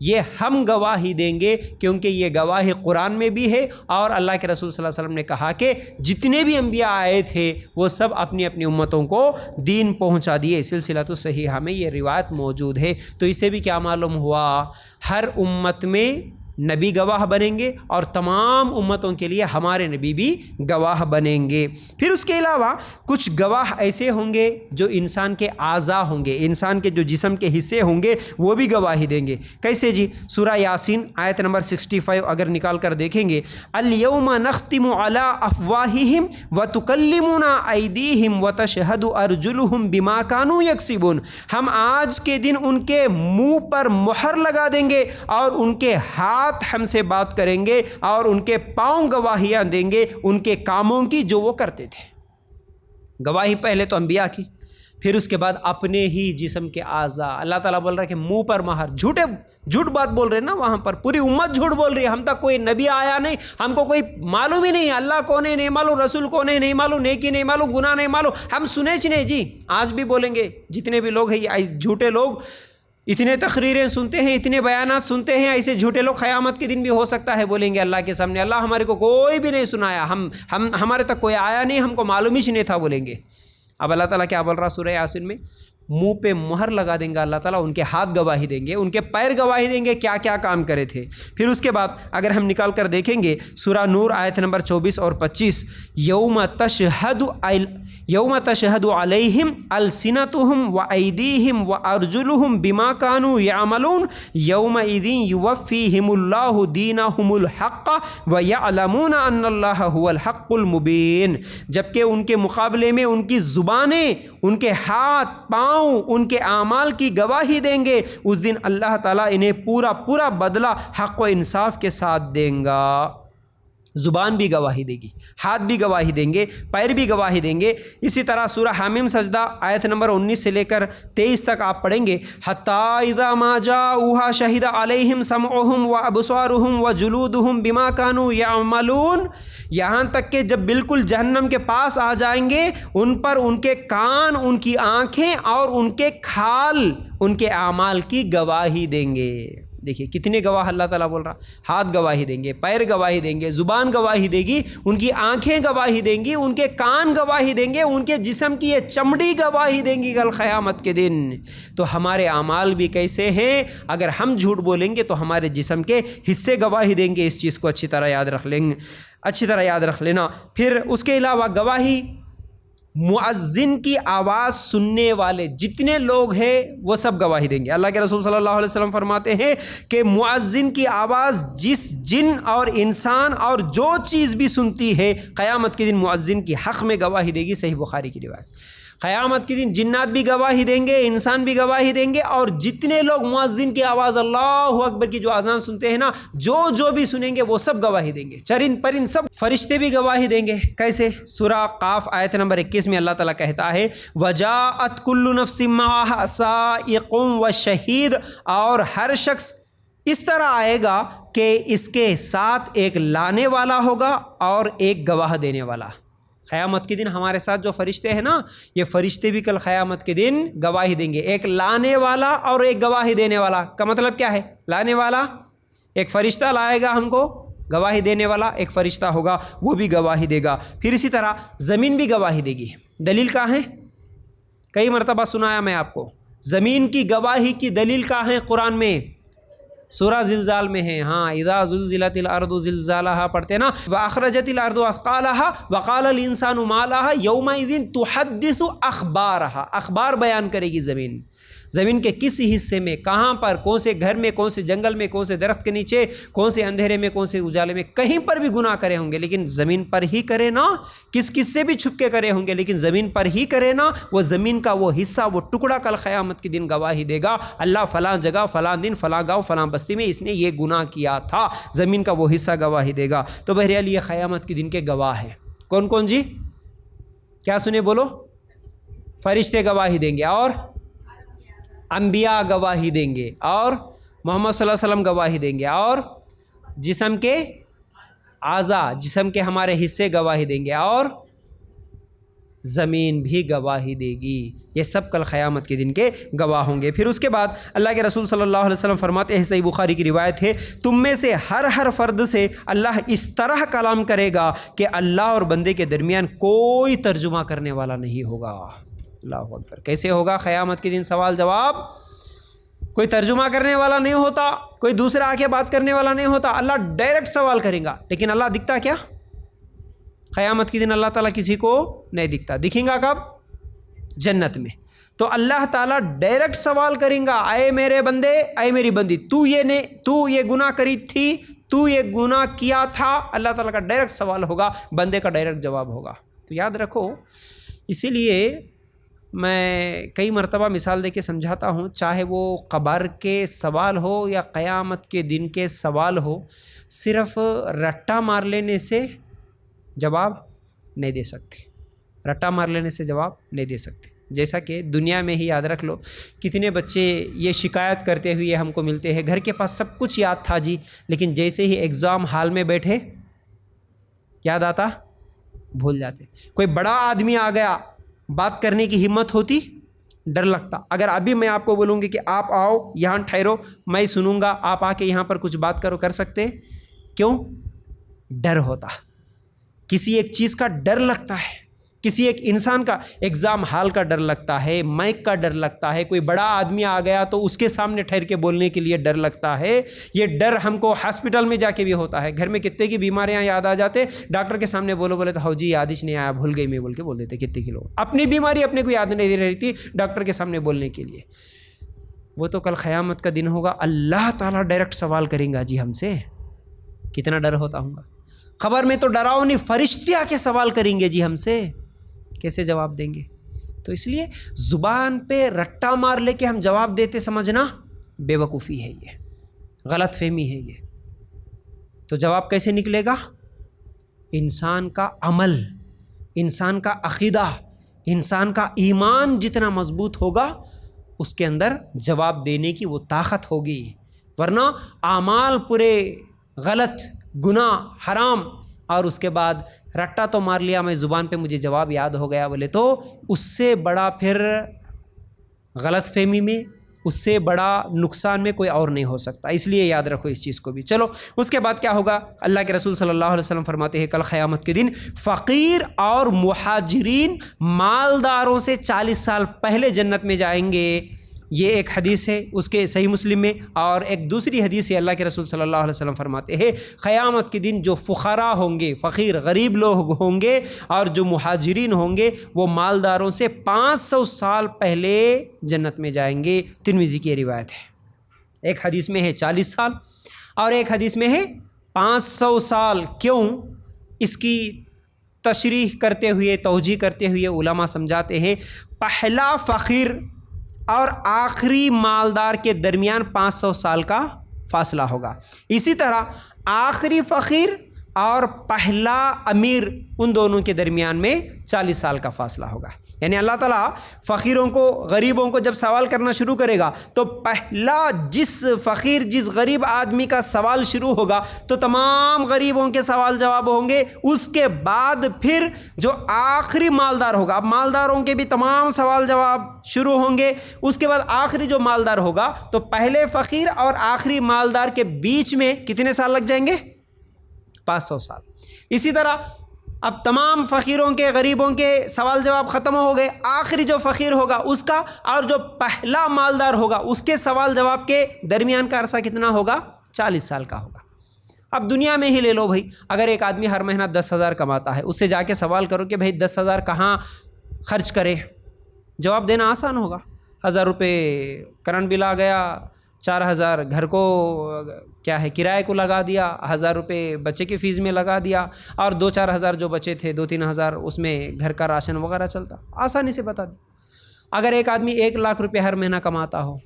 یہ ہم گواہی دیں گے، کیونکہ یہ گواہی قرآن میں بھی ہے، اور اللہ کے رسول صلی اللہ علیہ وسلم نے کہا کہ جتنے بھی انبیاء آئے تھے وہ سب اپنی اپنی امتوں کو دین پہنچا دیے۔ سلسلۃ الصحیحہ میں یہ روایت موجود ہے۔ تو اس سے بھی کیا معلوم ہوا؟ ہر امت میں نبی گواہ بنیں گے اور تمام امتوں کے لیے ہمارے نبی بھی گواہ بنیں گے۔ پھر اس کے علاوہ کچھ گواہ ایسے ہوں گے جو انسان کے اعضاء ہوں گے، انسان کے جو جسم کے حصے ہوں گے وہ بھی گواہی دیں گے۔ کیسے جی؟ سورہ یاسین آیت نمبر 65 اگر نکال کر دیکھیں گے، الیوم نختم علی افواہہم وتکلمنا ایدیہم وتشہد ارجلہم بما کانوا یکسبون، ہم آج کے دن ان کے منہ پر مہر لگا دیں گے اور ان کے ہاتھ ہم سے بات کریں گے اور ان کے پاؤں گواہیاں دیں گے ان کے کاموں کی جو وہ کرتے تھے۔ گواہی پہلے تو انبیاء کی، پھر اس کے بعد اپنے ہی جسم کے اعضاء۔ اللہ تعالیٰ بول رہا ہے کہ منہ پر مہر، جھوٹ بات بول رہے ہیں نا، وہاں پر پوری امت جھوٹ بول رہی ہے، ہم تک کوئی نبی آیا نہیں، ہم کو کوئی معلوم ہی نہیں، اللہ کون ہے نہیں معلوم، رسول کون ہے نہیں معلوم، نیکی نہیں معلوم، گناہ نہیں معلوم، ہم سنے چنے جی۔ آج بھی بولیں گے جتنے بھی لوگ ہیں یہ جھوٹے لوگ، اتنے تقریریں سنتے ہیں، اتنے بیانات سنتے ہیں، ایسے جھوٹے لوگ قیامت کے دن بھی ہو سکتا ہے بولیں گے اللہ کے سامنے اللہ ہمارے کو کوئی بھی نہیں سنایا، ہمارے تک کوئی آیا نہیں، ہم کو معلوم ہی نہیں تھا بولیں گے۔ اب اللہ تعالیٰ کیا بول رہا سورہ یاسین میں؟ منہ پہ مہر لگا دیں گا اللہ تعالیٰ، ان کے ہاتھ گواہی دیں گے، ان کے پیر گواہی دیں گے کیا کیا کام کرے تھے۔ پھر اس کے بعد اگر ہم نکال کر دیکھیں گے سورہ نور آیت نمبر 24 اور 25، یوم تشہد علیہم السنتہم وایدیہم وارجلہم بما کانوا یعملون یومئذ یوفیہم اللہ دینہم الحق ویعلمون ان اللہ هو الحق المبین، جبکہ ان کے مقابلے میں ان کی زبانیں، ان کے ہاتھ پاؤں، ان کے اعمال کی گواہی دیں گے۔ اس دن اللہ تعالیٰ انہیں پورا بدلہ حق و انصاف کے ساتھ دیں گا۔ زبان بھی گواہی دے گی، ہاتھ بھی گواہی دیں گے، پیر بھی گواہی دیں گے۔ اسی طرح سورہ حامیم سجدہ آیت نمبر 19 سے لے کر 23 تک آپ پڑھیں گے، حتی اذا ما جاؤوها شہد علیہم سمعہم وابصارہم وجلودہم بما کانوا یعملون، یہاں تک کہ جب بالکل جہنم کے پاس آ جائیں گے ان پر ان کے کان، ان کی آنکھیں اور ان کے کھال ان کے اعمال کی گواہی دیں گے۔ دیکھیے کتنے گواہ اللہ تعالیٰ بول رہا، ہاتھ گواہی دیں گے، پیر گواہی دیں گے، زبان گواہی دے گی، ان کی آنکھیں گواہی دیں گی، ان کے کان گواہی دیں گے، ان کے جسم کی یہ چمڑی گواہی دیں گی کل قیامت کے دن۔ تو ہمارے اعمال بھی کیسے ہیں؟ اگر ہم جھوٹ بولیں گے تو ہمارے جسم کے حصے گواہی دیں گے۔ اس چیز کو اچھی طرح یاد رکھ لینا۔ پھر اس کے علاوہ گواہی مؤذن کی آواز سننے والے جتنے لوگ ہیں وہ سب گواہی دیں گے۔ اللہ کے رسول صلی اللہ علیہ وسلم فرماتے ہیں کہ مؤذن کی آواز جس جن اور انسان اور جو چیز بھی سنتی ہے قیامت کے دن مؤذن کی حق میں گواہی دے گی۔ صحیح بخاری کی روایت۔ قیامت کے دن جنات بھی گواہی دیں گے، انسان بھی گواہی دیں گے، اور جتنے لوگ مؤذن کی آواز اللہ اکبر کی جو اذان سنتے ہیں نا، جو بھی سنیں گے وہ سب گواہی دیں گے، چرند پرند سب، فرشتے بھی گواہی دیں گے۔ کیسے؟ سورہ قاف آیت نمبر 21 میں اللہ تعالیٰ کہتا ہے وَجَاءَتْ كُلُّ نَفْسٍ مَّعَهَا سَائِقٌ وَشَهِيدٌ، اور ہر شخص اس طرح آئے گا کہ اس کے ساتھ ایک لانے والا ہوگا اور ایک گواہ دینے والا۔ قیامت کے دن ہمارے ساتھ جو فرشتے ہیں نا، یہ فرشتے بھی کل قیامت کے دن گواہی دیں گے، ایک لانے والا اور ایک گواہی دینے والا۔ کا مطلب کیا ہے؟ لانے والا ایک فرشتہ لائے گا ہم کو، گواہی دینے والا ایک فرشتہ ہوگا، وہ بھی گواہی دے گا۔ پھر اسی طرح زمین بھی گواہی دے گی۔ دلیل کہاں ہے؟ کئی مرتبہ سنایا میں آپ کو، زمین کی گواہی کی دلیل کہاں ہے قرآن میں؟ سورہ زلزال میں ہے۔ ہاں، اذا زلزلت الارض زلزالها پڑھتے نا، واخرجت الارض اثقالها وقال الانسان ما لها يومئذ تحدث اخبارها، اخبار بیان کرے گی زمین۔ زمین کے کس حصے میں، کہاں پر، کون سے گھر میں، کون سے جنگل میں، کون سے درخت کے نیچے، کون سے اندھیرے میں، کون سے اجالے میں، کہیں پر بھی گناہ کرے ہوں گے لیکن زمین پر ہی کرے نا، کس سے بھی چھپ کے کرے ہوں گے لیکن زمین پر ہی کرے نا، وہ زمین کا وہ حصہ، وہ ٹکڑا کل قیامت کے دن گواہی دے گا، اللہ فلاں جگہ، فلاں دن، فلاں گاؤں، فلاں بستی میں اس نے یہ گناہ کیا تھا، زمین کا وہ حصہ گواہی دے گا۔ تو بہرحال یہ قیامت کے دن کے گواہ ہیں۔ کون کون جی؟ کیا سنے بولو؟ فرشتے گواہی دیں گے، اور انبیاء گواہی دیں گے، اور محمد صلی اللہ علیہ وسلم گواہی دیں گے، اور جسم کے اعضاء، جسم کے ہمارے حصے گواہی دیں گے، اور زمین بھی گواہی دے گی۔ یہ سب کل قیامت کے دن کے گواہ ہوں گے۔ پھر اس کے بعد اللہ کے رسول صلی اللہ علیہ وسلم فرماتے ہیں، صحیح بخاری کی روایت ہے، تم میں سے ہر فرد سے اللہ اس طرح کلام کرے گا کہ اللہ اور بندے کے درمیان کوئی ترجمہ کرنے والا نہیں ہوگا۔ اللہ اکبر۔ کیسے ہوگا قیامت کے دن سوال جواب؟ کوئی ترجمہ کرنے والا نہیں ہوتا، کوئی دوسرا آ کے بات کرنے والا نہیں ہوتا، اللہ ڈائریکٹ سوال کریں گا۔ لیکن اللہ دکھتا کیا؟ قیامت کے دن اللہ تعالیٰ کسی کو نہیں دکھتا۔ دکھیں گا کب؟ جنت میں۔ تو اللہ تعالیٰ ڈائریکٹ سوال کریں گا، اے میرے بندے، اے میری بندی، تو یہ گناہ کری تھی، تو یہ گناہ کیا تھا۔ اللہ تعالیٰ کا ڈائریکٹ سوال ہوگا، بندے کا ڈائریکٹ جواب ہوگا۔ تو یاد رکھو، اسی لیے میں کئی مرتبہ مثال دے کے سمجھاتا ہوں، چاہے وہ قبر کے سوال ہو یا قیامت کے دن کے سوال ہو، صرف رٹا مار لینے سے جواب نہیں دے سکتے، رٹا مار لینے سے جواب نہیں دے سکتے۔ جیسا کہ دنیا میں ہی یاد رکھ لو، کتنے بچے یہ شکایت کرتے ہوئے ہم کو ملتے ہیں، گھر کے پاس سب کچھ یاد تھا جی، لیکن جیسے ہی ایگزام ہال میں بیٹھے یاد آتا، بھول جاتے۔ کوئی بڑا آدمی آ گیا، بات کرنے کی ہمت ہوتی، ڈر لگتا۔ اگر ابھی میں آپ کو بولوں گی کہ آپ آؤ یہاں ٹھہرو، میں سنوں گا، آپ آ کے یہاں پر کچھ بات کرو، کر سکتے؟ کیوں؟ ڈر ہوتا، کسی ایک چیز کا ڈر لگتا ہے، کسی ایک انسان کا ایگزام ہال کا ڈر لگتا ہے، مائک کا ڈر لگتا ہے، کوئی بڑا آدمی آ گیا تو اس کے سامنے ٹھہر کے بولنے کے لیے ڈر لگتا ہے۔ یہ ڈر ہم کو ہاسپٹل میں جا کے بھی ہوتا ہے، گھر میں کتنے کی بیماریاں یاد آ جاتے، ڈاکٹر کے سامنے بولے تو ہو جی یادش نہیں آیا، بھول گئی میں بول کے بول دیتے کتنے کلو، اپنی بیماری اپنے کو یاد نہیں رہی تھی ڈاکٹر کے سامنے بولنے کے لیے۔ وہ تو کل قیامت کا دن ہوگا، اللہ تعالیٰ ڈائریکٹ سوال کریں گا جی ہم سے، کتنا ڈر ہوتا ہوں گا۔ خبر میں تو ڈراؤ نہیں، فرشتے آ کے سوال کریں گے جی ہم سے، کیسے جواب دیں گے؟ تو اس لیے زبان پہ رٹا مار لے کے ہم جواب دیتے سمجھنا بے وقوفی ہے، یہ غلط فہمی ہے۔ یہ تو جواب کیسے نکلے گا؟ انسان کا عمل، انسان کا عقیدہ، انسان کا ایمان جتنا مضبوط ہوگا اس کے اندر جواب دینے کی وہ طاقت ہوگی، ورنہ اعمال پورے غلط، گناہ، حرام، اور اس کے بعد رٹا تو مار لیا میں زبان پہ، مجھے جواب یاد ہو گیا بولے تو اس سے بڑا پھر غلط فہمی میں، اس سے بڑا نقصان میں کوئی اور نہیں ہو سکتا۔ اس لیے یاد رکھو اس چیز کو بھی۔ چلو اس کے بعد کیا ہوگا؟ اللہ کے رسول صلی اللہ علیہ وسلم فرماتے ہیں کل قیامت کے دن فقیر اور مہاجرین مالداروں سے 40 سال پہلے جنت میں جائیں گے۔ یہ ایک حدیث ہے اس کے صحیح مسلم میں، اور ایک دوسری حدیث ہے اللہ کے رسول صلی اللہ علیہ وسلم فرماتے ہیں قیامت کے دن جو فقراء ہوں گے، فقیر غریب لوگ ہوں گے، اور جو مہاجرین ہوں گے وہ مالداروں سے 500 سال پہلے جنت میں جائیں گے۔ ترمذی کی روایت ہے، ایک حدیث میں ہے 40 سال اور ایک حدیث میں ہے 500 سال۔ کیوں؟ اس کی تشریح کرتے ہوئے، توجیہ کرتے ہوئے علماء سمجھاتے ہیں پہلا فقیر اور آخری مالدار کے درمیان 500 سال کا فاصلہ ہوگا. اسی طرح آخری فقیر اور پہلا امیر ان دونوں کے درمیان میں 40 سال کا فاصلہ ہوگا. یعنی اللہ تعالیٰ فقیروں کو، غریبوں کو جب سوال کرنا شروع کرے گا تو پہلا جس فقیر، جس غریب آدمی کا سوال شروع ہوگا تو تمام غریبوں کے سوال جواب ہوں گے. اس کے بعد پھر جو آخری مالدار ہوگا، اب مالداروں کے بھی تمام سوال جواب شروع ہوں گے. اس کے بعد آخری جو مالدار ہوگا تو پہلے فقیر اور آخری مالدار کے بیچ میں کتنے سال لگ جائیں گے؟ 500 سال. اسی طرح اب تمام فقیروں کے، غریبوں کے سوال جواب ختم ہو گئے. آخری جو فقیر ہوگا اس کا اور جو پہلا مالدار ہوگا اس کے سوال جواب کے درمیان کا عرصہ کتنا ہوگا؟ 40 سال کا ہوگا. اب دنیا میں ہی لے لو بھائی، اگر ایک آدمی ہر مہینہ 10,000 کماتا ہے، اس سے جا کے سوال کرو کہ بھائی 10,000 کہاں خرچ کرے، جواب دینا آسان ہوگا. 1,000 روپے کرنٹ بل آ گیا، 4,000 گھر کو کیا ہے کرائے کو لگا دیا، 1,000 روپے بچے کی فیس میں لگا دیا، اور 2-4 ہزار جو بچے تھے 2-3 ہزار اس میں گھر کا راشن وغیرہ چلتا. آسانی سے بتا دی. اگر ایک آدمی 1 لاکھ روپے ہر مہینہ کماتا ہو،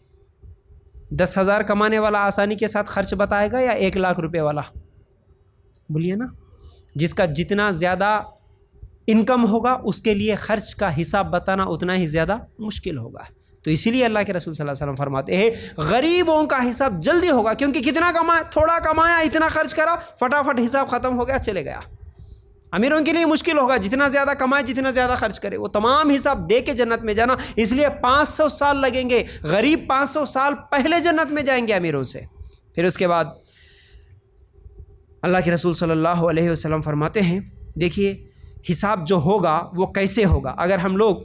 10,000 کمانے والا آسانی کے ساتھ خرچ بتائے گا یا 1 لاکھ روپے والا؟ بولیے نا. جس کا جتنا زیادہ انکم ہوگا اس کے لیے خرچ کا حساب بتانا اتنا ہی زیادہ مشکل ہوگا. تو اسی لیے اللہ کے رسول صلی اللہ علیہ وسلم فرماتے ہیں غریبوں کا حساب جلدی ہوگا، کیونکہ کتنا کمایا، تھوڑا کمایا، اتنا خرچ کرا، فٹافٹ حساب ختم ہو گیا، چلے گیا. امیروں کے لیے مشکل ہوگا، جتنا زیادہ کمائے جتنا زیادہ خرچ کرے، وہ تمام حساب دے کے جنت میں جانا. اس لیے 500 سال لگیں گے. غریب 500 سال پہلے جنت میں جائیں گے امیروں سے. پھر اس کے بعد اللہ کے رسول صلی اللہ علیہ وسلم فرماتے ہیں دیکھیے حساب جو ہوگا وہ کیسے ہوگا. اگر ہم لوگ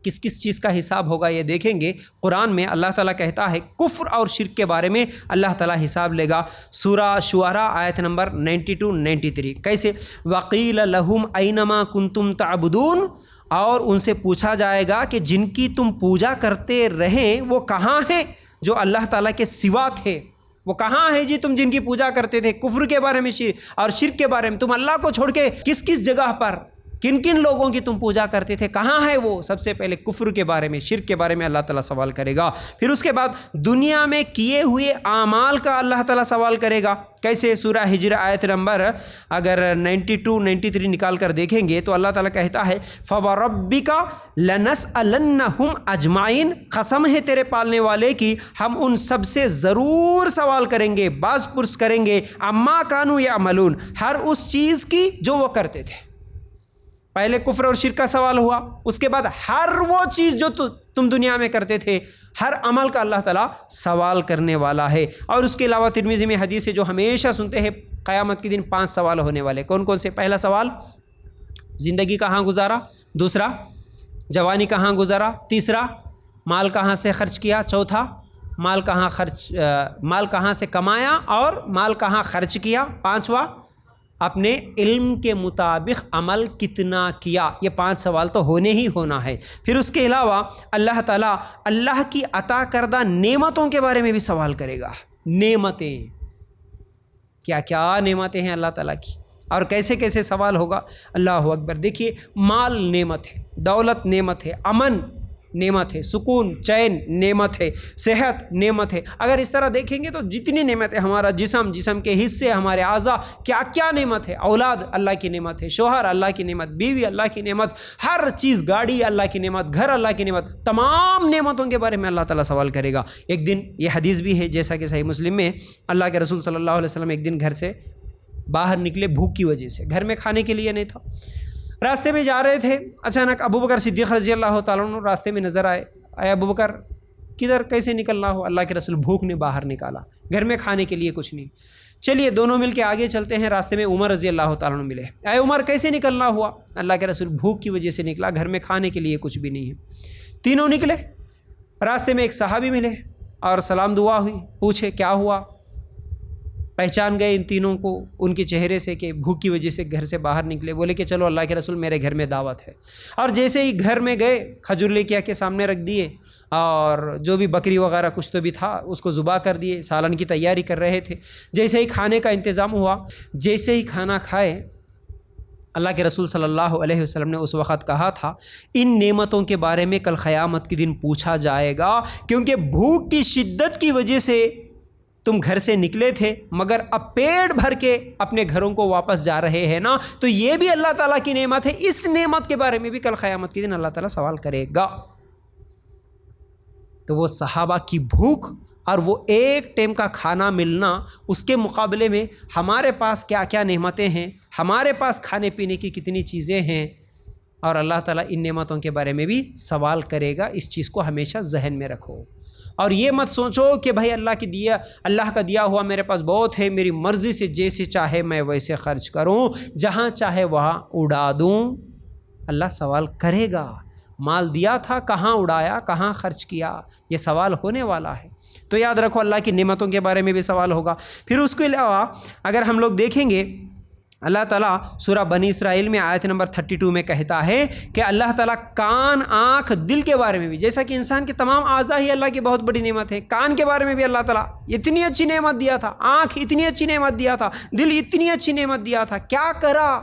کس کس چیز کا حساب ہوگا یہ دیکھیں گے. قرآن میں اللہ تعالیٰ کہتا ہے کفر اور شرک کے بارے میں اللہ تعالیٰ حساب لے گا. سورہ شعراء آیت نمبر 92-93 کیسے؟ وَقِيلَ لَهُمْ أَيْنَمَا كُنْتُمْ تَعْبُدُونَ، اور ان سے پوچھا جائے گا کہ جن کی تم پوجا کرتے رہیں وہ کہاں ہیں، جو اللہ تعالیٰ کے سوا تھے، وہ کہاں ہیں جی تم جن کی پوجا کرتے تھے. کفر کے بارے میں اور شرک کے بارے میں، تم اللہ کو چھوڑ کے کس کس جگہ پر کن کن لوگوں کی تم پوجا کرتے تھے، کہاں ہے وہ؟ سب سے پہلے کفر کے بارے میں، شرک کے بارے میں اللہ تعالیٰ سوال کرے گا. پھر اس کے بعد دنیا میں کیے ہوئے اعمال کا اللہ تعالیٰ سوال کرے گا. کیسے؟ سورہ ہجر آیت نمبر اگر 92-93 نکال کر دیکھیں گے تو اللہ تعالیٰ کہتا ہے فَوَرَبِّكَ لَنَسْأَلَنَّهُمْ أَجْمَعِينَ، قسم ہے تیرے پالنے والے کی ہم ان سب سے ضرور سوال کریں گے، باز پرس کریں گے، عَمَّا كَانُوا يَعْمَلُونَ، ہر اس چیز کی جو وہ کرتے تھے. پہلے کفر اور شرک کا سوال ہوا، اس کے بعد ہر وہ چیز جو تم دنیا میں کرتے تھے، ہر عمل کا اللہ تعالیٰ سوال کرنے والا ہے. اور اس کے علاوہ ترمذی میں حدیث ہے جو ہمیشہ سنتے ہیں، قیامت کے دن 5 سوال ہونے والے. کون کون سے؟ پہلا سوال زندگی کہاں گزارا، دوسرا جوانی کہاں گزارا، تیسرا مال کہاں سے خرچ کیا، چوتھا مال کہاں سے کمایا اور مال کہاں خرچ کیا، پانچواں اپنے علم کے مطابق عمل کتنا کیا. یہ 5 سوال تو ہونے ہی ہونا ہے. پھر اس کے علاوہ اللہ تعالیٰ اللہ کی عطا کردہ نعمتوں کے بارے میں بھی سوال کرے گا. نعمتیں کیا کیا نعمتیں ہیں اللہ تعالیٰ کی اور کیسے کیسے سوال ہوگا. اللہ اکبر. دیکھیے مال نعمت ہے، دولت نعمت ہے، امن نعمت ہے، سکون چین نعمت ہے، صحت نعمت ہے. اگر اس طرح دیکھیں گے تو جتنی نعمت ہے، ہمارا جسم کے حصے، ہمارے اعضاء، کیا کیا نعمت ہے. اولاد اللہ کی نعمت ہے، شوہر اللہ کی نعمت، بیوی اللہ کی نعمت، ہر چیز، گاڑی اللہ کی نعمت، گھر اللہ کی نعمت، تمام نعمتوں کے بارے میں اللہ تعالیٰ سوال کرے گا. ایک دن یہ حدیث بھی ہے جیسا کہ صحیح مسلم میں اللہ کے رسول صلی اللہ علیہ وسلم ایک دن گھر سے باہر نکلے بھوک کی وجہ سے، گھر میں کھانے کے لیے نہیں تھا. راستے میں جا رہے تھے، اچانک ابو بکر صدیق رضی اللہ تعالیٰ عنہ راستے میں نظر آئے. ابو بکر کدھر کیسے نکلنا ہو؟ اللہ کے رسول بھوک نے باہر نکالا، گھر میں کھانے کے لیے کچھ نہیں. چلیے دونوں مل کے آگے چلتے ہیں. راستے میں عمر رضی اللہ تعالیٰ عنہ ملے. اے عمر کیسے نکلنا ہوا؟ اللہ کے رسول بھوک کی وجہ سے نکلا، گھر میں کھانے کے لیے کچھ بھی نہیں ہے. تینوں نکلے. راستے میں ایک صحابی ملے اور سلام دعا ہوئی، پوچھے کیا ہوا. پہچان گئے ان تینوں کو ان کے چہرے سے کہ بھوک کی وجہ سے گھر سے باہر نکلے. بولے کہ چلو اللہ کے رسول میرے گھر میں دعوت ہے. اور جیسے ہی گھر میں گئے کھجور لے کے آ کے سامنے رکھ دیے اور جو بھی بکری وغیرہ کچھ تو بھی تھا اس کو ذبح کر دیے. سالن کی تیاری کر رہے تھے. جیسے ہی کھانے کا انتظام ہوا، جیسے ہی کھانا کھائے اللہ کے رسول صلی اللہ علیہ وسلم نے اس وقت کہا تھا ان نعمتوں کے بارے میں کل قیامت کے دن پوچھا جائے گا، کیونکہ بھوک کی شدت کی وجہ سے تم گھر سے نکلے تھے مگر اب پیٹ بھر کے اپنے گھروں کو واپس جا رہے ہیں نا، تو یہ بھی اللہ تعالیٰ کی نعمت ہے، اس نعمت کے بارے میں بھی کل قیامت کے دن اللہ تعالیٰ سوال کرے گا۔ تو وہ صحابہ کی بھوک اور وہ ایک ٹائم کا کھانا ملنا، اس کے مقابلے میں ہمارے پاس کیا کیا نعمتیں ہیں، ہمارے پاس کھانے پینے کی کتنی چیزیں ہیں، اور اللہ تعالیٰ ان نعمتوں کے بارے میں بھی سوال کرے گا۔ اس چیز کو ہمیشہ ذہن میں رکھو، اور یہ مت سوچو کہ بھائی اللہ کا دیا ہوا میرے پاس بہت ہے، میری مرضی سے جیسے چاہے میں ویسے خرچ کروں، جہاں چاہے وہاں اڑا دوں۔ اللہ سوال کرے گا، مال دیا تھا کہاں اڑایا، کہاں خرچ کیا، یہ سوال ہونے والا ہے۔ تو یاد رکھو اللہ کی نعمتوں کے بارے میں بھی سوال ہوگا۔ پھر اس کے علاوہ اگر ہم لوگ دیکھیں گے، اللہ تعالیٰ سورہ بنی اسرائیل میں آیت نمبر 32 میں کہتا ہے کہ اللہ تعالیٰ کان، آنکھ، دل کے بارے میں بھی، جیسا کہ انسان کے تمام اعضاء ہی اللہ کی بہت بڑی نعمت ہے، کان کے بارے میں بھی اللہ تعالیٰ اتنی اچھی نعمت دیا تھا، آنکھ اتنی اچھی نعمت دیا تھا، دل اتنی اچھی نعمت دیا تھا، کیا کرا،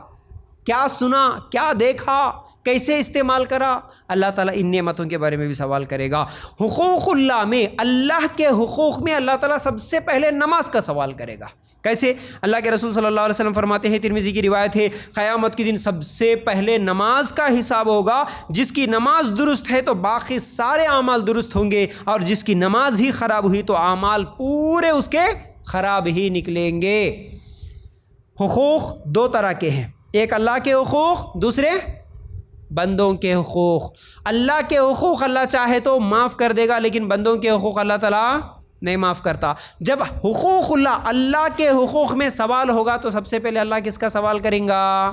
کیا سنا، کیا دیکھا، کیسے استعمال کرا، اللہ تعالیٰ ان نعمتوں کے بارے میں بھی سوال کرے گا۔ حقوق اللہ میں، اللہ کے حقوق میں اللہ تعالیٰ سب سے پہلے نماز کا سوال کرے گا۔ کیسے؟ اللہ کے رسول صلی اللہ علیہ وسلم فرماتے ہیں، ترمذی کی روایت ہے، قیامت کے دن سب سے پہلے نماز کا حساب ہوگا، جس کی نماز درست ہے تو باقی سارے اعمال درست ہوں گے، اور جس کی نماز ہی خراب ہوئی تو اعمال پورے اس کے خراب ہی نکلیں گے۔ حقوق دو طرح کے ہیں، ایک اللہ کے حقوق، دوسرے بندوں کے حقوق۔ اللہ کے حقوق اللہ چاہے تو معاف کر دے گا، لیکن بندوں کے حقوق اللہ تعالیٰ نہیں معاف کرتا۔ جب حقوق اللہ کے حقوق میں سوال ہوگا تو سب سے پہلے اللہ کس کا سوال کریں گا؟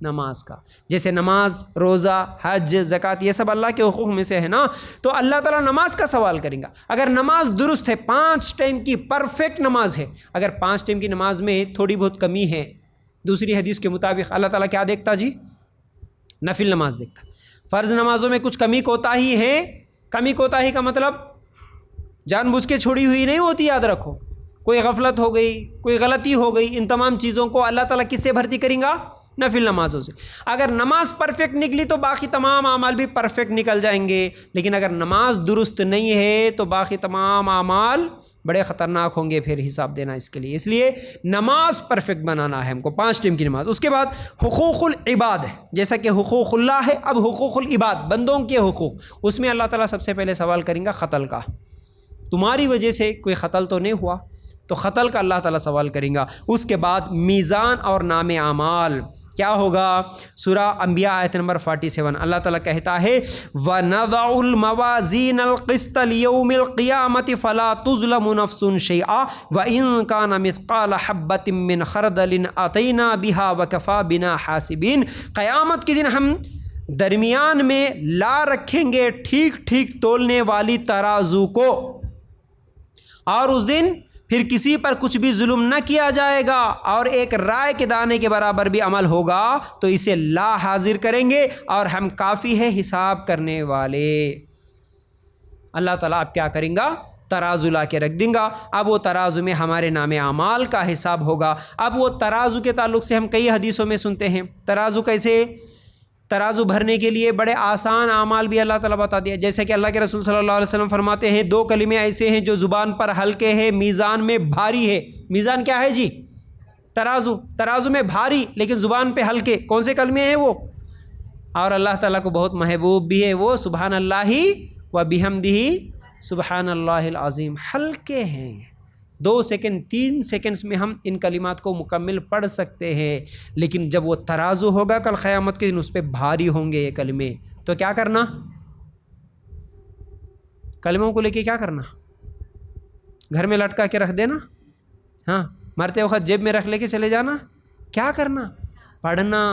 نماز کا۔ جیسے نماز، روزہ، حج، زکوٰۃ، یہ سب اللہ کے حقوق میں سے ہے نا، تو اللہ تعالیٰ نماز کا سوال کریں گا۔ اگر نماز درست ہے، 5 ٹائم کی پرفیکٹ نماز ہے، اگر 5 ٹائم کی نماز میں تھوڑی بہت کمی ہے، دوسری حدیث کے مطابق اللہ تعالیٰ کیا دیکھتا جی؟ نفل نماز دیکھتا۔ فرض نمازوں میں کچھ کمی کوتاہی ہے، کمی کوتاہی کا مطلب جان بوجھ کے چھوڑی ہوئی نہیں ہوتی، یاد رکھو، کوئی غفلت ہو گئی، کوئی غلطی ہو گئی، ان تمام چیزوں کو اللہ تعالیٰ کس سے بھرتی کریں گا؟ نفل نمازوں سے۔ اگر نماز پرفیکٹ نکلی تو باقی تمام اعمال بھی پرفیکٹ نکل جائیں گے، لیکن اگر نماز درست نہیں ہے تو باقی تمام اعمال بڑے خطرناک ہوں گے پھر حساب دینا اس کے لیے۔ اس لیے نماز پرفیکٹ بنانا ہے ہم کو، 5 ٹائم کی نماز۔ اس کے بعد حقوق العباد ہے، جیسا کہ حقوق اللہ ہے، اب حقوق العباد، بندوں کے حقوق، اس میں اللہ تعالیٰ سب سے پہلے سوال کریں گا قتل کا۔ تمہاری وجہ سے کوئی قتل تو نہیں ہوا، تو قتل کا اللہ تعالیٰ سوال کریں گا۔ اس کے بعد میزان اور نام اعمال کیا ہوگا؟ سورہ انبیاء آیت نمبر 47 اللہ تعالیٰ کہتا ہے وَنَضَعُ الْمَوَازِينَ الْقِسْطَ لِيَوْمِ الْقِيَامَةِ فَلَا تُظْلَمُ نَفْسٌ شَيْئًا وَإِن كَانَ مِثْقَالَ حَبَّةٍ مِّنْ خَرْدَلٍ أَتَيْنَا بِهَا وَكَفَىٰ بِنَا حَاسِبِينَ۔ قیامت کے دن ہم درمیان میں لا رکھیں گے ٹھیک ٹھیک تولنے والی ترازو کو، اور اس دن پھر کسی پر کچھ بھی ظلم نہ کیا جائے گا، اور ایک رائے کے دانے کے برابر بھی عمل ہوگا تو اسے لا حاضر کریں گے، اور ہم کافی ہے حساب کرنے والے۔ اللہ تعالیٰ اب کیا کریں گا؟ ترازو لا کے رکھ دیں گا۔ اب وہ ترازو میں ہمارے نام اعمال کا حساب ہوگا۔ اب وہ ترازو کے تعلق سے ہم کئی حدیثوں میں سنتے ہیں، ترازو کیسے؟ ترازو بھرنے کے لیے بڑے آسان اعمال بھی اللہ تعالیٰ بتا دیا، جیسے کہ اللہ کے رسول صلی اللہ علیہ وسلم فرماتے ہیں 2 کلمے ایسے ہیں جو زبان پر ہلکے ہیں، میزان میں بھاری ہے۔ میزان کیا ہے جی؟ ترازو۔ ترازو میں بھاری لیکن زبان پہ ہلکے، کون سے کلمے ہیں وہ؟ اور اللہ تعالیٰ کو بہت محبوب بھی ہے وہ، سبحان اللہ و بحمدہ سبحان اللہ العظیم، ہلکے ہیں۔ 2 سیکنڈ 3 سیکنڈز میں ہم ان کلمات کو مکمل پڑھ سکتے ہیں، لیکن جب وہ ترازو ہوگا کل قیامت کے دن اس پہ بھاری ہوں گے یہ کلمے، تو کیا کرنا؟ کلموں کو لے کے کیا کرنا؟ گھر میں لٹکا کے رکھ دینا؟ ہاں، مرتے وقت جیب میں رکھ لے کے چلے جانا؟ کیا کرنا؟ پڑھنا۔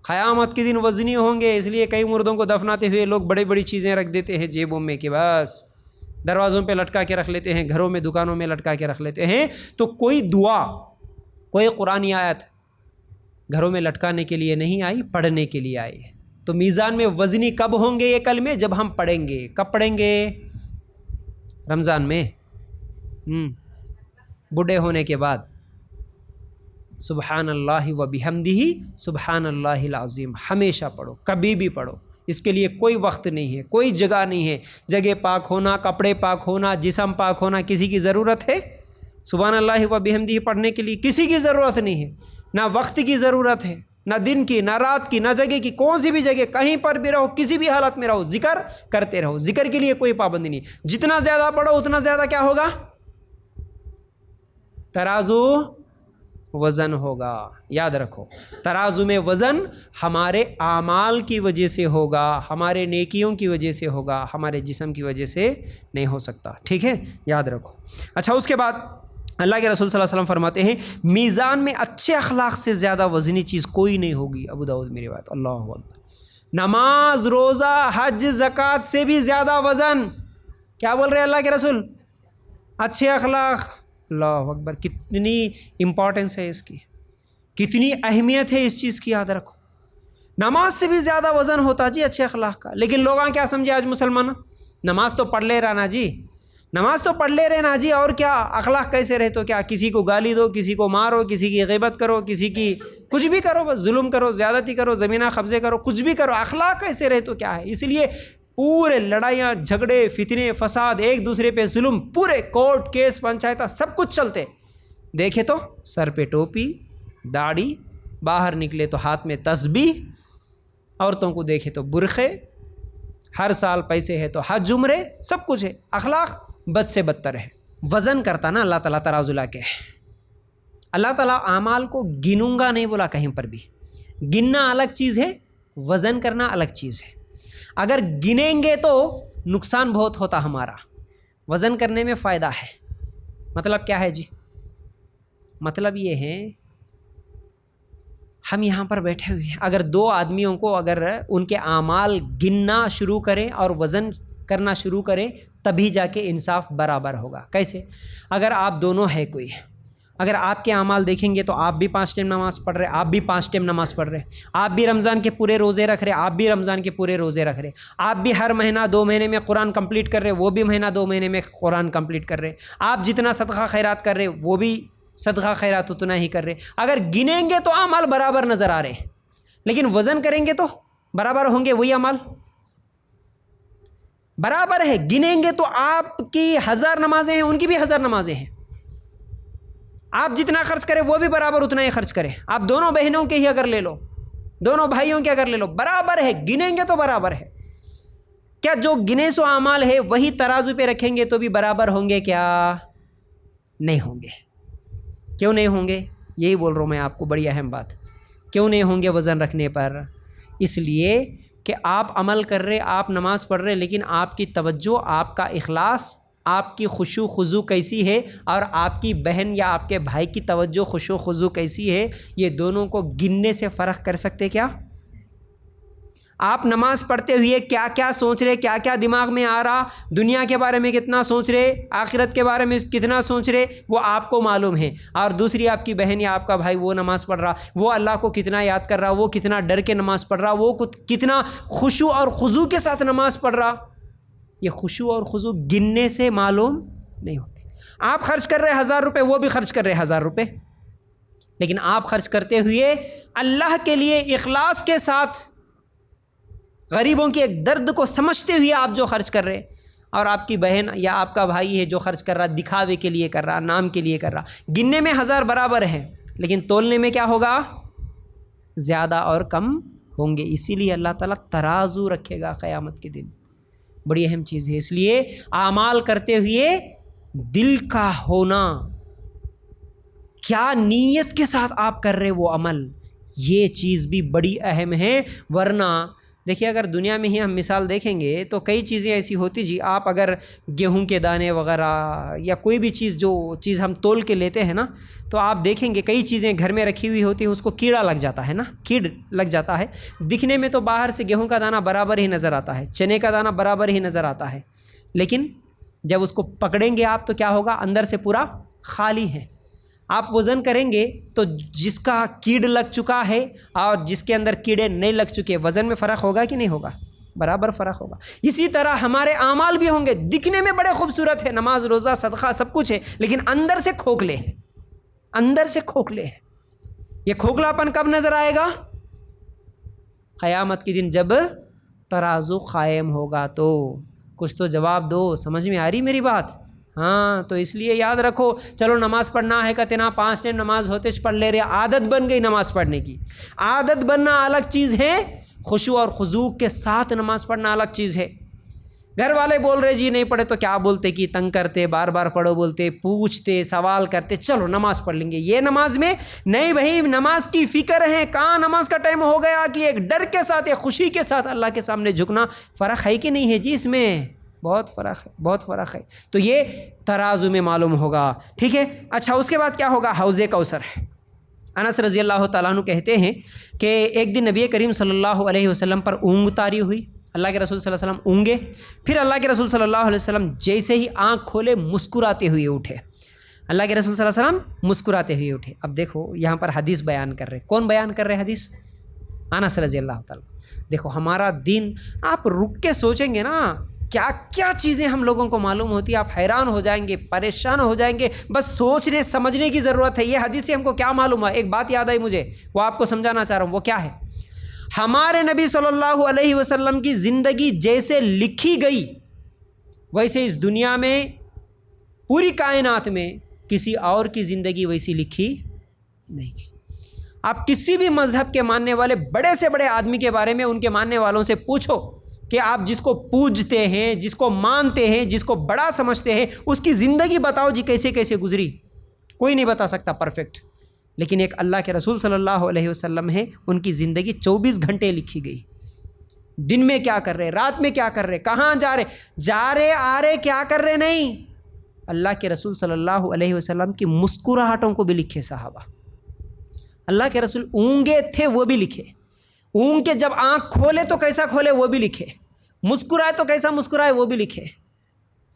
قیامت کے دن وزنی ہوں گے، اس لیے کئی مردوں کو دفناتے ہوئے لوگ بڑی بڑی چیزیں رکھ دیتے ہیں جیبوں میں، کہ بس دروازوں پہ لٹکا کے رکھ لیتے ہیں، گھروں میں دکانوں میں لٹکا کے رکھ لیتے ہیں۔ تو کوئی دعا، کوئی قرآنی آیت گھروں میں لٹکانے کے لیے نہیں آئی، پڑھنے کے لیے آئی۔ تو میزان میں وزنی کب ہوں گے یہ کلمے؟ جب ہم پڑھیں گے۔ کب پڑھیں گے؟ رمضان میں، بوڑھے ہونے کے بعد، سبحان اللہ و بحمدہ سبحان اللہ العظیم ہمیشہ پڑھو، کبھی بھی پڑھو، اس کے لیے کوئی وقت نہیں ہے، کوئی جگہ نہیں ہے۔ جگہ پاک ہونا، کپڑے پاک ہونا، جسم پاک ہونا، کسی کی ضرورت ہے؟ سبحان اللہ و بحمدہ پڑھنے کے لیے کسی کی ضرورت نہیں ہے، نہ وقت کی ضرورت ہے، نہ دن کی، نہ رات کی، نہ جگہ کی، کون سی بھی جگہ، کہیں پر بھی رہو، کسی بھی حالت میں رہو، ذکر کرتے رہو۔ ذکر کے لیے کوئی پابندی نہیں، جتنا زیادہ پڑھو اتنا زیادہ کیا ہوگا؟ ترازو وزن ہوگا۔ یاد رکھو، ترازو میں وزن ہمارے اعمال کی وجہ سے ہوگا، ہمارے نیکیوں کی وجہ سے ہوگا، ہمارے جسم کی وجہ سے نہیں ہو سکتا، ٹھیک ہے؟ یاد رکھو۔ اچھا، اس کے بعد اللہ کے رسول صلی اللہ علیہ وسلم فرماتے ہیں میزان میں اچھے اخلاق سے زیادہ وزنی چیز کوئی نہیں ہوگی۔ ابو داؤد میں روایت۔ اللہ اکبر۔ نماز، روزہ، حج، زکوٰۃ سے بھی زیادہ وزن، کیا بول رہے ہیں اللہ کے رسول؟ اچھے اخلاق۔ اللہ اکبر، کتنی امپورٹنس ہے اس کی، کتنی اہمیت ہے اس چیز کی، یاد رکھو۔ نماز سے بھی زیادہ وزن ہوتا جی اچھے اخلاق کا، لیکن لوگاں کیا سمجھے آج مسلمان؟ نماز تو پڑھ لے رہا نا جی، نماز تو پڑھ لے رہے نا جی، اور کیا اخلاق کیسے رہے؟ تو کیا کسی کو گالی دو، کسی کو مارو، کسی کی غیبت کرو، کسی کی کچھ بھی کرو، بس ظلم کرو، زیادتی کرو، زمینہ قبضے کرو، کچھ بھی کرو، اخلاق کیسے رہے تو کیا ہے؟ اس لیے پورے لڑائیاں، جھگڑے، فتنے، فساد، ایک دوسرے پہ ظلم، پورے کورٹ کیس، پنچایتہ، سب کچھ چلتے۔ دیکھے تو سر پہ ٹوپی، داڑھی، باہر نکلے تو ہاتھ میں تسبیح، عورتوں کو دیکھے تو برقعے، ہر سال پیسے ہے تو حج عمرے، سب کچھ ہے، اخلاق بد سے بدتر ہے۔ وزن کرتا نا اللہ تعالیٰ ترازو لا کے، اللہ تعالیٰ اعمال کو گنوں گا نہیں بولا کہیں پر بھی، گننا الگ چیز ہے، وزن کرنا الگ چیز ہے۔ اگر گنیں گے تو نقصان بہت ہوتا ہمارا، وزن کرنے میں فائدہ ہے۔ مطلب کیا ہے جی؟ مطلب یہ ہے ہم یہاں پر بیٹھے ہوئے ہیں، اگر دو آدمیوں کو اگر ان کے اعمال گننا شروع کریں اور وزن کرنا شروع کریں تبھی جا کے انصاف برابر ہوگا۔ کیسے؟ اگر آپ دونوں ہے کوئی، اگر آپ کے اعمال دیکھیں گے تو آپ بھی 5 ٹائم نماز پڑھ رہے، آپ بھی 5 ٹائم نماز پڑھ رہے، آپ بھی رمضان کے پورے روزے رکھ رہے، آپ بھی رمضان کے پورے روزے رکھ رہے، آپ بھی ہر مہینہ 2 مہینے میں قرآن کمپلیٹ کر رہے، وہ بھی مہینہ 2 مہینے میں قرآن کمپلیٹ کر رہے، آپ جتنا صدقہ خیرات کر رہے وہ بھی صدقہ خیرات اتنا ہی کر رہے۔ اگر گنیں گے تو اعمال برابر نظر آ رہے، لیکن وزن کریں گے تو برابر ہوں گے وہی اعمال؟ برابر ہے۔ گنیں گے تو آپ کی 1000 نمازیں ہیں، ان کی بھی 1000 نمازیں ہیں، آپ جتنا خرچ کریں وہ بھی برابر اتنا ہی خرچ کریں۔ آپ دونوں بہنوں کے ہی اگر لے لو، دونوں بھائیوں کے اگر لے لو، برابر ہے، گنیں گے تو برابر ہے۔ کیا جو گنے سو اعمال ہے وہی ترازو پہ رکھیں گے تو بھی برابر ہوں گے؟ کیا نہیں ہوں گے؟ کیوں نہیں ہوں گے؟ یہی بول رہا ہوں میں آپ کو، بڑی اہم بات، کیوں نہیں ہوں گے وزن رکھنے پر؟ اس لیے کہ آپ عمل کر رہے، آپ نماز پڑھ رہے، لیکن آپ کی توجہ، آپ کا اخلاص، آپ کی خشوع خضوع کیسی ہے، اور آپ کی بہن یا آپ کے بھائی کی توجہ، خشوع خضوع کیسی ہے، یہ دونوں کو گننے سے فرق کر سکتے کیا؟ آپ نماز پڑھتے ہوئے کیا کیا سوچ رہے، کیا کیا دماغ میں آ رہا، دنیا کے بارے میں کتنا سوچ رہے، آخرت کے بارے میں کتنا سوچ رہے، وہ آپ کو معلوم ہے۔ اور دوسری آپ کی بہن یا آپ کا بھائی وہ نماز پڑھ رہا، وہ اللہ کو کتنا یاد کر رہا، وہ کتنا ڈر کے نماز پڑھ رہا، وہ کتنا خشوع اور خضوع کے ساتھ نماز پڑھ رہا۔ یہ خشوع اور خضوع گننے سے معلوم نہیں ہوتی۔ آپ خرچ کر رہے 1000 روپے، وہ بھی خرچ کر رہے 1000 روپے، لیکن آپ خرچ کرتے ہوئے اللہ کے لیے اخلاص کے ساتھ، غریبوں کے ایک درد کو سمجھتے ہوئے آپ جو خرچ کر رہے، اور آپ کی بہن یا آپ کا بھائی ہے جو خرچ کر رہا دکھاوے کے لیے کر رہا، نام کے لیے کر رہا، گننے میں 1000 برابر ہیں، لیکن تولنے میں کیا ہوگا؟ زیادہ اور کم ہوں گے۔ اسی لیے اللہ تعالیٰ ترازو رکھے گا قیامت کے دن، بڑی اہم چیز ہے۔ اس لیے اعمال کرتے ہوئے دل کا ہونا، کیا نیت کے ساتھ آپ کر رہے وہ عمل، یہ چیز بھی بڑی اہم ہے۔ ورنہ دیکھیے، اگر دنیا میں ہی ہم مثال دیکھیں گے تو کئی چیزیں ایسی ہوتی جی، آپ اگر گیہوں کے دانے وغیرہ یا کوئی بھی چیز، جو چیز ہم تول کے لیتے ہیں نا، تو آپ دیکھیں گے کئی چیزیں گھر میں رکھی ہوئی ہوتی ہیں، اس کو کیڑا لگ جاتا ہے نا، کیڑ لگ جاتا ہے۔ دکھنے میں تو باہر سے گیہوں کا دانہ برابر ہی نظر آتا ہے، چنے کا دانہ برابر ہی نظر آتا ہے، لیکن جب اس کو پکڑیں گے آپ تو کیا ہوگا؟ اندر سے پورا خالی ہے۔ آپ وزن کریں گے تو جس کا کیڑ لگ چکا ہے اور جس کے اندر کیڑے نہیں لگ چکے، وزن میں فرق ہوگا کہ نہیں ہوگا؟ برابر فرق ہوگا۔ اسی طرح ہمارے اعمال بھی ہوں گے، دکھنے میں بڑے خوبصورت ہے، نماز، روزہ، صدقہ سب کچھ ہے، لیکن اندر سے کھوکھلے ہیں، اندر سے کھوکھلے ہیں۔ یہ کھوکھلاپن کب نظر آئے گا؟ قیامت کے دن جب ترازو قائم ہوگا تو۔ کچھ تو جواب دو، سمجھ میں آ رہی میری بات؟ ہاں، تو اس لیے یاد رکھو، چلو نماز پڑھنا ہے کہتے نا 5 ٹائم نماز ہوتے پڑھ لے رہے، عادت بن گئی نماز پڑھنے کی۔ عادت بننا الگ چیز ہے، خشوع اور خضوع کے ساتھ نماز پڑھنا الگ چیز ہے۔ گھر والے بول رہے جی نہیں پڑھے تو کیا بولتے کہ تنگ کرتے، بار بار پڑھو بولتے، پوچھتے، سوال کرتے، چلو نماز پڑھ لیں گے۔ یہ نماز میں نہیں بھائی، نماز کی فکر ہے، کہاں نماز کا ٹائم ہو گیا کہ ایک ڈر کے ساتھ، ایک خوشی کے ساتھ اللہ کے سامنے جھکنا، فرق ہے کہ نہیں ہے جی؟ اس میں بہت فرق ہے، بہت فرق ہے۔ تو یہ ترازو میں معلوم ہوگا، ٹھیک ہے۔ اچھا، اس کے بعد کیا ہوگا؟ حوض کوثر ہے۔ انس رضی اللہ تعالیٰ عنہ کہتے ہیں کہ ایک دن نبی کریم صلی اللہ علیہ وسلم پر اونگ طاری ہوئی، اللہ کے رسول صلی اللہ علیہ وسلم اونگے، پھر اللہ کے رسول صلی اللہ علیہ وسلم جیسے ہی آنکھ کھولے مسکراتے ہوئے اٹھے، اللہ کے رسول صلی اللہ علیہ وسلم مسکراتے ہوئے اٹھے۔ اب دیکھو یہاں پر حدیث بیان کر رہے، کون بیان کر رہے حدیث؟ انس رضی اللہ تعالیٰ۔ دیکھو ہمارا دین، آپ رک کے سوچیں گے نا کیا کیا چیزیں ہم لوگوں کو معلوم ہوتی ہے، آپ حیران ہو جائیں گے، پریشان ہو جائیں گے۔ بس سوچنے سمجھنے کی ضرورت ہے۔ یہ حدیث سے ہم کو کیا معلوم ہے؟ ایک بات یاد آئی مجھے، وہ آپ کو سمجھانا چاہ رہا ہوں۔ وہ کیا ہے؟ ہمارے نبی صلی اللہ علیہ وسلم کی زندگی جیسے لکھی گئی، ویسے اس دنیا میں پوری کائنات میں کسی اور کی زندگی ویسی لکھی نہیں کی۔ آپ کسی بھی مذہب کے ماننے والے بڑے سے بڑے آدمی کے بارے میں ان کے ماننے والوں سے پوچھو کہ آپ جس کو پوجتے ہیں، جس کو مانتے ہیں، جس کو بڑا سمجھتے ہیں، اس کی زندگی بتاؤ جی کیسے کیسے گزری۔ کوئی نہیں بتا سکتا پرفیکٹ، لیکن ایک اللہ کے رسول صلی اللہ علیہ وسلم ہے، ان کی زندگی 24 گھنٹے لکھی گئی۔ دن میں کیا کر رہے، رات میں کیا کر رہے، کہاں جا رہے آ رہے کیا کر رہے نہیں۔ اللہ کے رسول صلی اللہ علیہ وسلم کی مسکراہٹوں کو بھی لکھے صحابہ۔ اللہ کے رسول اونگے تھے وہ بھی لکھے، اونگ کے جب آنکھ کھولے تو کیسا کھولے وہ بھی لکھے، مسکرائے تو کیسا مسکرائے وہ بھی لکھے۔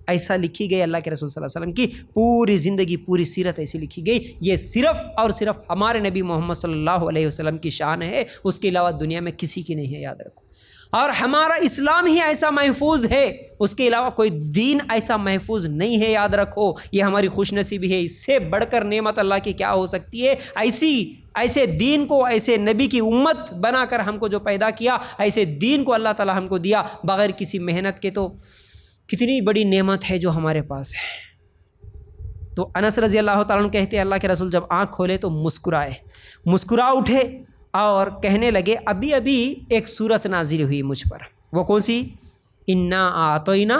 ایسا لکھی گئی اللہ کے رسول صلی اللہ علیہ وسلم کی پوری زندگی، پوری سیرت ایسی لکھی گئی۔ یہ صرف اور صرف ہمارے نبی محمد صلی اللہ علیہ وسلم کی شان ہے، اس کے علاوہ دنیا میں کسی کی نہیں ہے، یاد رکھو۔ اور ہمارا اسلام ہی ایسا محفوظ ہے، اس کے علاوہ کوئی دین ایسا محفوظ نہیں ہے، یاد رکھو۔ یہ ہماری خوش نصیبی ہے، اس سے بڑھ کر نعمت اللہ کی کیا ہو سکتی ہے؟ ایسے دین کو، ایسے نبی کی امت بنا کر ہم کو جو پیدا کیا، ایسے دین کو اللہ تعالی ہم کو دیا بغیر کسی محنت کے، تو کتنی بڑی نعمت ہے جو ہمارے پاس ہے۔ تو انس رضی اللہ تعالیٰ عنہ کہتے ہیں اللہ کے رسول جب آنکھ کھولے تو مسکرا اٹھے اور کہنے لگے ابھی ایک سورت نازل ہوئی مجھ پر، وہ کون سی؟ انا اعطینا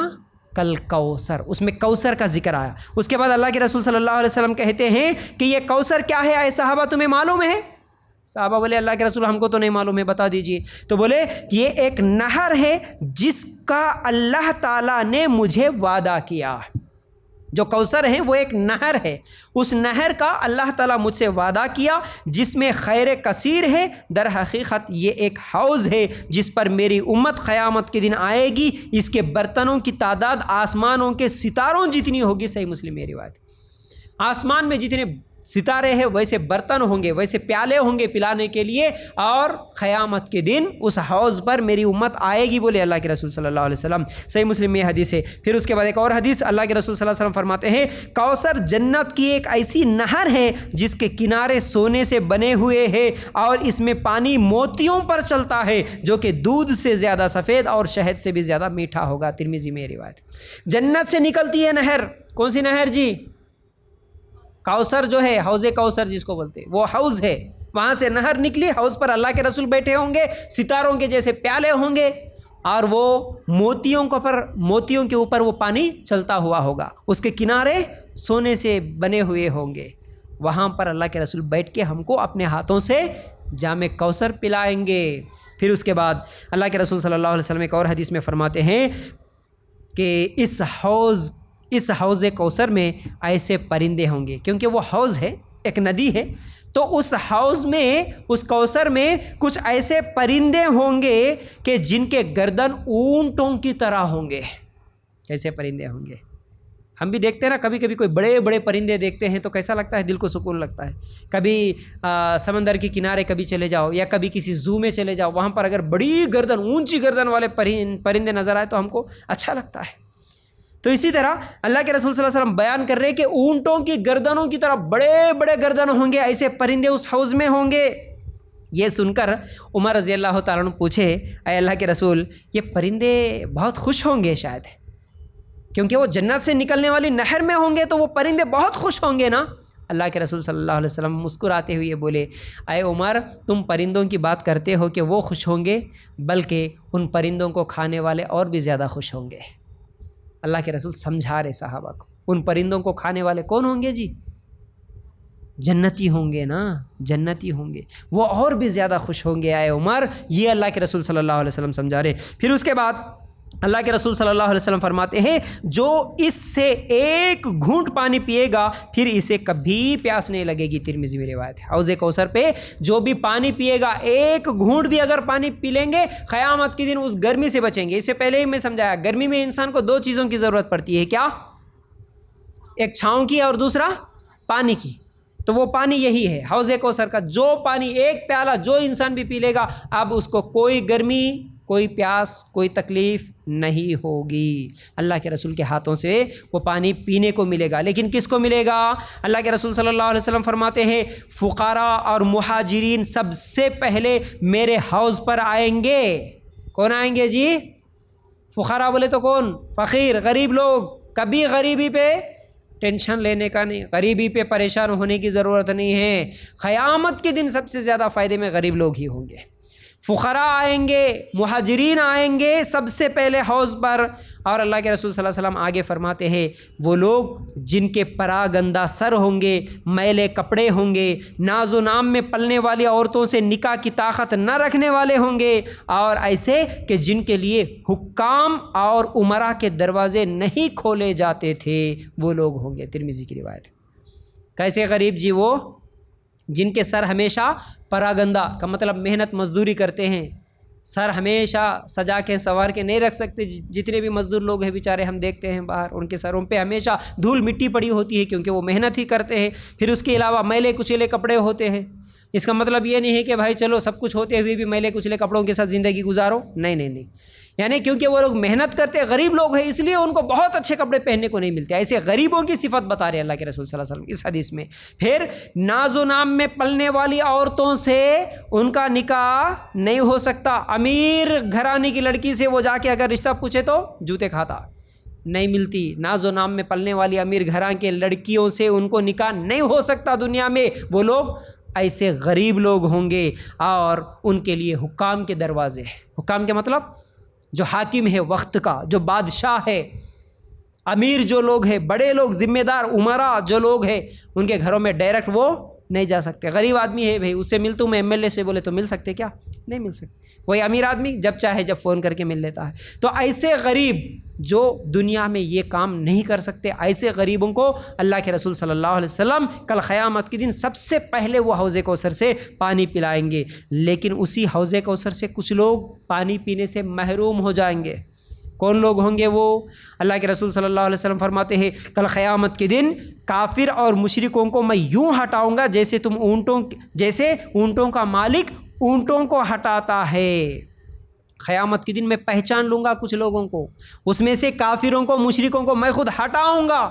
کل کوثر، اس میں کوثر کا ذکر آیا۔ اس کے بعد اللہ کے رسول صلی اللہ علیہ وسلم کہتے ہیں کہ یہ کوثر کیا ہے اے صحابہ، تمہیں معلوم ہے؟ صحابہ بولے اللہ کے رسول ہم کو تو نہیں معلوم ہے، بتا دیجئے۔ تو بولے یہ ایک نہر ہے جس کا اللہ تعالیٰ نے مجھے وعدہ کیا۔ جو کوثر ہے وہ ایک نہر ہے، اس نہر کا اللہ تعالیٰ مجھ سے وعدہ کیا جس میں خیر کثیر ہے۔ در حقیقت یہ ایک حوض ہے جس پر میری امت قیامت کے دن آئے گی، اس کے برتنوں کی تعداد آسمانوں کے ستاروں جتنی ہوگی۔ صحیح مسلم میں روایت۔ آسمان میں جتنے ستارے ہیں ویسے برتن ہوں گے، ویسے پیالے ہوں گے پلانے کے لیے، اور قیامت کے دن اس حوض پر میری امت آئے گی، بولے اللہ کے رسول صلی اللہ علیہ وسلم۔ صحیح مسلم میں حدیث ہے۔ پھر اس کے بعد ایک اور حدیث، اللہ کے رسول صلی اللہ علیہ وسلم فرماتے ہیں کوثر جنت کی ایک ایسی نہر ہے جس کے کنارے سونے سے بنے ہوئے ہیں، اور اس میں پانی موتیوں پر چلتا ہے جو کہ دودھ سے زیادہ سفید اور شہد سے بھی زیادہ میٹھا ہوگا۔ ترمذی میں روایت۔ جنت سے نکلتی ہے نہر، کون سی نہر جی؟ کوثر جو ہے، حوض کوثر جس کو بولتے ہیں، وہ حوض ہے، وہاں سے نہر نکلی، حوض پر اللہ کے رسول بیٹھے ہوں گے، ستاروں کے جیسے پیالے ہوں گے، اور وہ موتیوں کے اوپر وہ پانی چلتا ہوا ہوگا، اس کے کنارے سونے سے بنے ہوئے ہوں گے، وہاں پر اللہ کے رسول بیٹھ کے ہم کو اپنے ہاتھوں سے جام کوثر پلائیں گے۔ پھر اس کے بعد اللہ کے رسول صلی اللہ علیہ وسلم ایک اور حدیث میں فرماتے ہیں کہ اس حوض کوثر میں ایسے پرندے ہوں گے، کیونکہ وہ حوض ہے، ایک ندی ہے، تو اس حوض میں، اس کوثر میں کچھ ایسے پرندے ہوں گے کہ جن کے گردن اونٹوں کی طرح ہوں گے۔ کیسے پرندے ہوں گے؟ ہم بھی دیکھتے ہیں نا، کبھی کبھی کوئی بڑے بڑے پرندے دیکھتے ہیں تو کیسا لگتا ہے، دل کو سکون لگتا ہے۔ کبھی سمندر کے کنارے کبھی چلے جاؤ، یا کبھی کسی زو میں چلے جاؤ، وہاں پر اگر بڑی گردن، اونچی گردن والے پرندے نظر آئے تو ہم کو اچھا لگتا ہے۔ تو اسی طرح اللہ کے رسول صلی اللہ علیہ وسلم بیان کر رہے کہ اونٹوں کی گردنوں کی طرح بڑے بڑے گردن ہوں گے، ایسے پرندے اس حوض میں ہوں گے۔ یہ سن کر عمر رضی اللہ تعالیٰ عنہ پوچھے، اے اللہ کے رسول، یہ پرندے بہت خوش ہوں گے شاید، کیونکہ وہ جنت سے نکلنے والی نہر میں ہوں گے تو وہ پرندے بہت خوش ہوں گے نا؟ اللہ کے رسول صلی اللہ علیہ وسلم مسکراتے ہوئے بولے، اے عمر، تم پرندوں کی بات کرتے ہو کہ وہ خوش ہوں گے، بلکہ ان پرندوں کو کھانے والے اور بھی زیادہ خوش ہوں گے۔ اللہ کے رسول سمجھا رہے صحابہ کو، ان پرندوں کو کھانے والے کون ہوں گے جی؟ جنتی ہوں گے نا، جنتی ہوں گے، وہ اور بھی زیادہ خوش ہوں گے اے عمر۔ یہ اللہ کے رسول صلی اللہ علیہ وسلم سمجھا رہے۔ پھر اس کے بعد اللہ کے رسول صلی اللہ علیہ وسلم فرماتے ہیں، جو اس سے ایک گھونٹ پانی پیے گا پھر اسے کبھی پیاس نہیں لگے گی۔ ترمذی میں روایت ہے، حوض کوثر پہ جو بھی پانی پیے گا، ایک گھونٹ بھی اگر پانی پی لیں گے، قیامت کے دن اس گرمی سے بچیں گے۔ اس سے پہلے ہی میں سمجھایا، گرمی میں انسان کو دو چیزوں کی ضرورت پڑتی ہے، کیا؟ ایک چھاؤں کی اور دوسرا پانی کی۔ تو وہ پانی یہی ہے حوض کوثر کا، جو پانی ایک پیالہ جو انسان بھی پی لے گا، اب اس کو کوئی گرمی، کوئی پیاس، کوئی تکلیف نہیں ہوگی۔ اللہ کے رسول کے ہاتھوں سے وہ پانی پینے کو ملے گا۔ لیکن کس کو ملے گا؟ اللہ کے رسول صلی اللہ علیہ وسلم فرماتے ہیں، فقراء اور مہاجرین سب سے پہلے میرے حوض پر آئیں گے۔ کون آئیں گے جی؟ فقراء بولے تو کون؟ فقیر، غریب لوگ۔ کبھی غریبی پہ ٹینشن لینے کا نہیں، غریبی پہ پریشان ہونے کی ضرورت نہیں ہے۔ قیامت کے دن سب سے زیادہ فائدے میں غریب لوگ ہی ہوں گے۔ فقراء آئیں گے، مہاجرین آئیں گے سب سے پہلے حوض پر۔ اور اللہ کے رسول صلی اللہ علیہ وسلم آگے فرماتے ہیں، وہ لوگ جن کے پراگندہ سر ہوں گے، میلے کپڑے ہوں گے، ناز و نام میں پلنے والی عورتوں سے نکاح کی طاقت نہ رکھنے والے ہوں گے، اور ایسے کہ جن کے لیے حکام اور امراء کے دروازے نہیں کھولے جاتے تھے، وہ لوگ ہوں گے۔ ترمذی کی روایت۔ کیسے غریب جی؟ وہ جن کے سر ہمیشہ پراگندہ کا مطلب محنت مزدوری کرتے ہیں، سر ہمیشہ سجا کے سنوار کے نہیں رکھ سکتے۔ جتنے بھی مزدور لوگ ہیں بیچارے ہم دیکھتے ہیں باہر، ان کے سروں پہ ہمیشہ دھول مٹی پڑی ہوتی ہے، کیونکہ وہ محنت ہی کرتے ہیں۔ پھر اس کے علاوہ میلے کچیلے کپڑے ہوتے ہیں۔ اس کا مطلب یہ نہیں ہے کہ بھائی چلو سب کچھ ہوتے ہوئے بھی میلے کچلے کپڑوں کے ساتھ زندگی گزارو، نہیں، یعنی کیونکہ وہ لوگ محنت کرتے غریب لوگ ہیں، اس لیے ان کو بہت اچھے کپڑے پہننے کو نہیں ملتے۔ ایسے غریبوں کی صفت بتا رہے اللہ کے رسول صلی اللہ علیہ وسلم اس حدیث میں۔ پھر ناز و نام میں پلنے والی عورتوں سے ان کا نکاح نہیں ہو سکتا۔ امیر گھرانے کی لڑکی سے وہ جا کے اگر رشتہ پوچھے تو جوتے کھاتا، نہیں ملتی۔ ناز و نام میں پلنے والی امیر گھراں کے لڑکیوں سے ان کو نکاح نہیں ہو سکتا دنیا میں۔ وہ لوگ ایسے غریب لوگ ہوں گے، اور ان کے لیے حکام کے دروازے ہیں۔ حکام کے مطلب جو حاکم ہے وقت کا، جو بادشاہ ہے، امیر جو لوگ ہیں، بڑے لوگ، ذمہ دار امراء جو لوگ ہیں، ان کے گھروں میں ڈائریکٹ وہ نہیں جا سکتے۔ غریب آدمی ہے بھائی، اس سے ملتا ہوں میں، MLA سے بولے تو مل سکتے کیا؟ نہیں مل سکتے۔ وہی امیر آدمی جب چاہے جب فون کر کے مل لیتا ہے۔ تو ایسے غریب جو دنیا میں یہ کام نہیں کر سکتے، ایسے غریبوں کو اللہ کے رسول صلی اللہ علیہ وسلم کل قیامت کے دن سب سے پہلے وہ حوض کوثر سے پانی پلائیں گے۔ لیکن اسی حوض کوثر سے کچھ لوگ پانی پینے سے محروم ہو جائیں گے۔ کون لوگ ہوں گے وہ؟ اللہ کے رسول صلی اللہ علیہ وسلم فرماتے ہیں، کل قیامت کے دن کافر اور مشرکوں کو میں یوں ہٹاؤں گا جیسے اونٹوں کا مالک اونٹوں کو ہٹاتا ہے۔ قیامت کے دن میں پہچان لوں گا کچھ لوگوں کو، اس میں سے کافروں کو، مشرکوں کو میں خود ہٹاؤں گا۔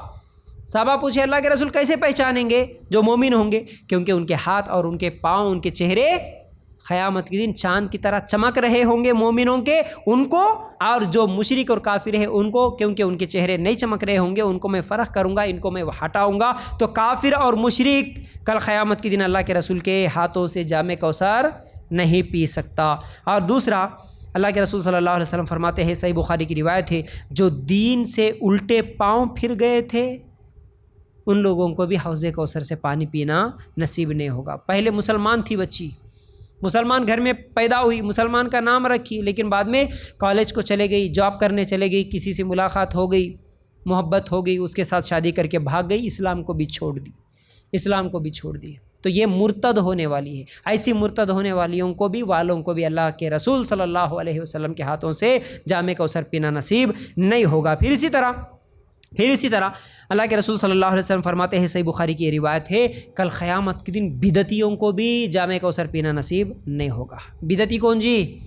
صحابہ پوچھے اللہ کے رسول کیسے پہچانیں گے جو مومن ہوں گے؟ کیونکہ ان کے ہاتھ اور ان کے پاؤں، ان کے چہرے قیامت کے دن چاند کی طرح چمک رہے ہوں گے مومنوں کے، ان کو، اور جو مشرک اور کافر ہے ان کو، کیونکہ ان کے چہرے نہیں چمک رہے ہوں گے، ان کو میں فرق کروں گا، ان کو میں ہٹاؤں گا۔ تو کافر اور مشرک کل قیامت کے دن اللہ کے رسول کے ہاتھوں سے جام کوثر نہیں پی سکتا۔ اور دوسرا، اللہ کے رسول صلی اللہ علیہ وسلم فرماتے ہیں، صحیح بخاری کی روایت ہے، جو دین سے الٹے پاؤں پھر گئے تھے ان لوگوں کو بھی حوض کوثر سے پانی پینا نصیب نہیں ہوگا۔ پہلے مسلمان تھی بچی، مسلمان گھر میں پیدا ہوئی، مسلمان کا نام رکھی، لیکن بعد میں کالج کو چلے گئی، جاب کرنے چلے گئی، کسی سے ملاقات ہو گئی، محبت ہو گئی، اس کے ساتھ شادی کر کے بھاگ گئی، اسلام کو بھی چھوڑ دی۔ تو یہ مرتد ہونے والی ہے۔ ایسی مرتد ہونے والوں کو بھی اللہ کے رسول صلی اللہ علیہ وسلم کے ہاتھوں سے جام کوثر پینا نصیب نہیں ہوگا۔ پھر اسی طرح اللہ کے رسول صلی اللہ علیہ وسلم فرماتے ہیں، صحیح بخاری کی روایت ہے، کل قیامت کے دن بدعتیوں کو بھی جام کوثر پینا نصیب نہیں ہوگا۔ بدعتی کون جی؟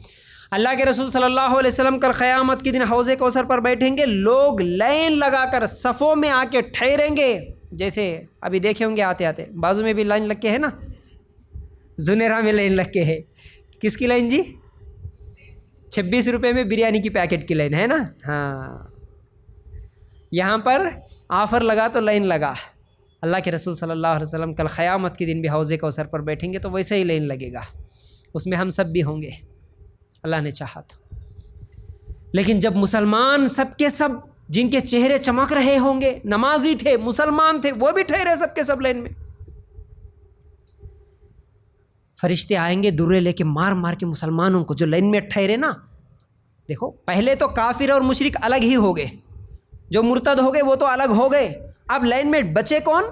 اللہ کے رسول صلی اللہ علیہ وسلم کل قیامت کے دن حوض کوثر پر بیٹھیں گے، لوگ لائن لگا کر صفوں میں آ کے ٹھہریں گے، جیسے ابھی دیکھے ہوں گے آتے آتے بازو میں بھی لائن لگ کے ہے نا، زنیرا میں لائن لگ کے ہے، کس کی لائن جی؟ 26 روپے میں بریانی کی پیکٹ کی لائن ہے نا، ہاں یہاں پر آفر لگا تو لائن لگا۔ اللہ کے رسول صلی اللہ علیہ وسلم کل قیامت کے دن بھی حوض کوثر پر بیٹھیں گے تو ویسے ہی لائن لگے گا، اس میں ہم سب بھی ہوں گے اللہ نے چاہا تو۔ لیکن جب مسلمان سب کے سب جن کے چہرے چمک رہے ہوں گے، نمازی تھے، مسلمان تھے، وہ بھی ٹھہرے سب کے سب لائن میں، فرشتے آئیں گے درے لے کے مار مار کے مسلمانوں کو جو لائن میں ٹھہرے نا۔ دیکھو پہلے تو کافر اور مشرک الگ ہی ہو گئے، جو مرتد ہو گئے وہ تو الگ ہو گئے، اب لائن میں بچے کون؟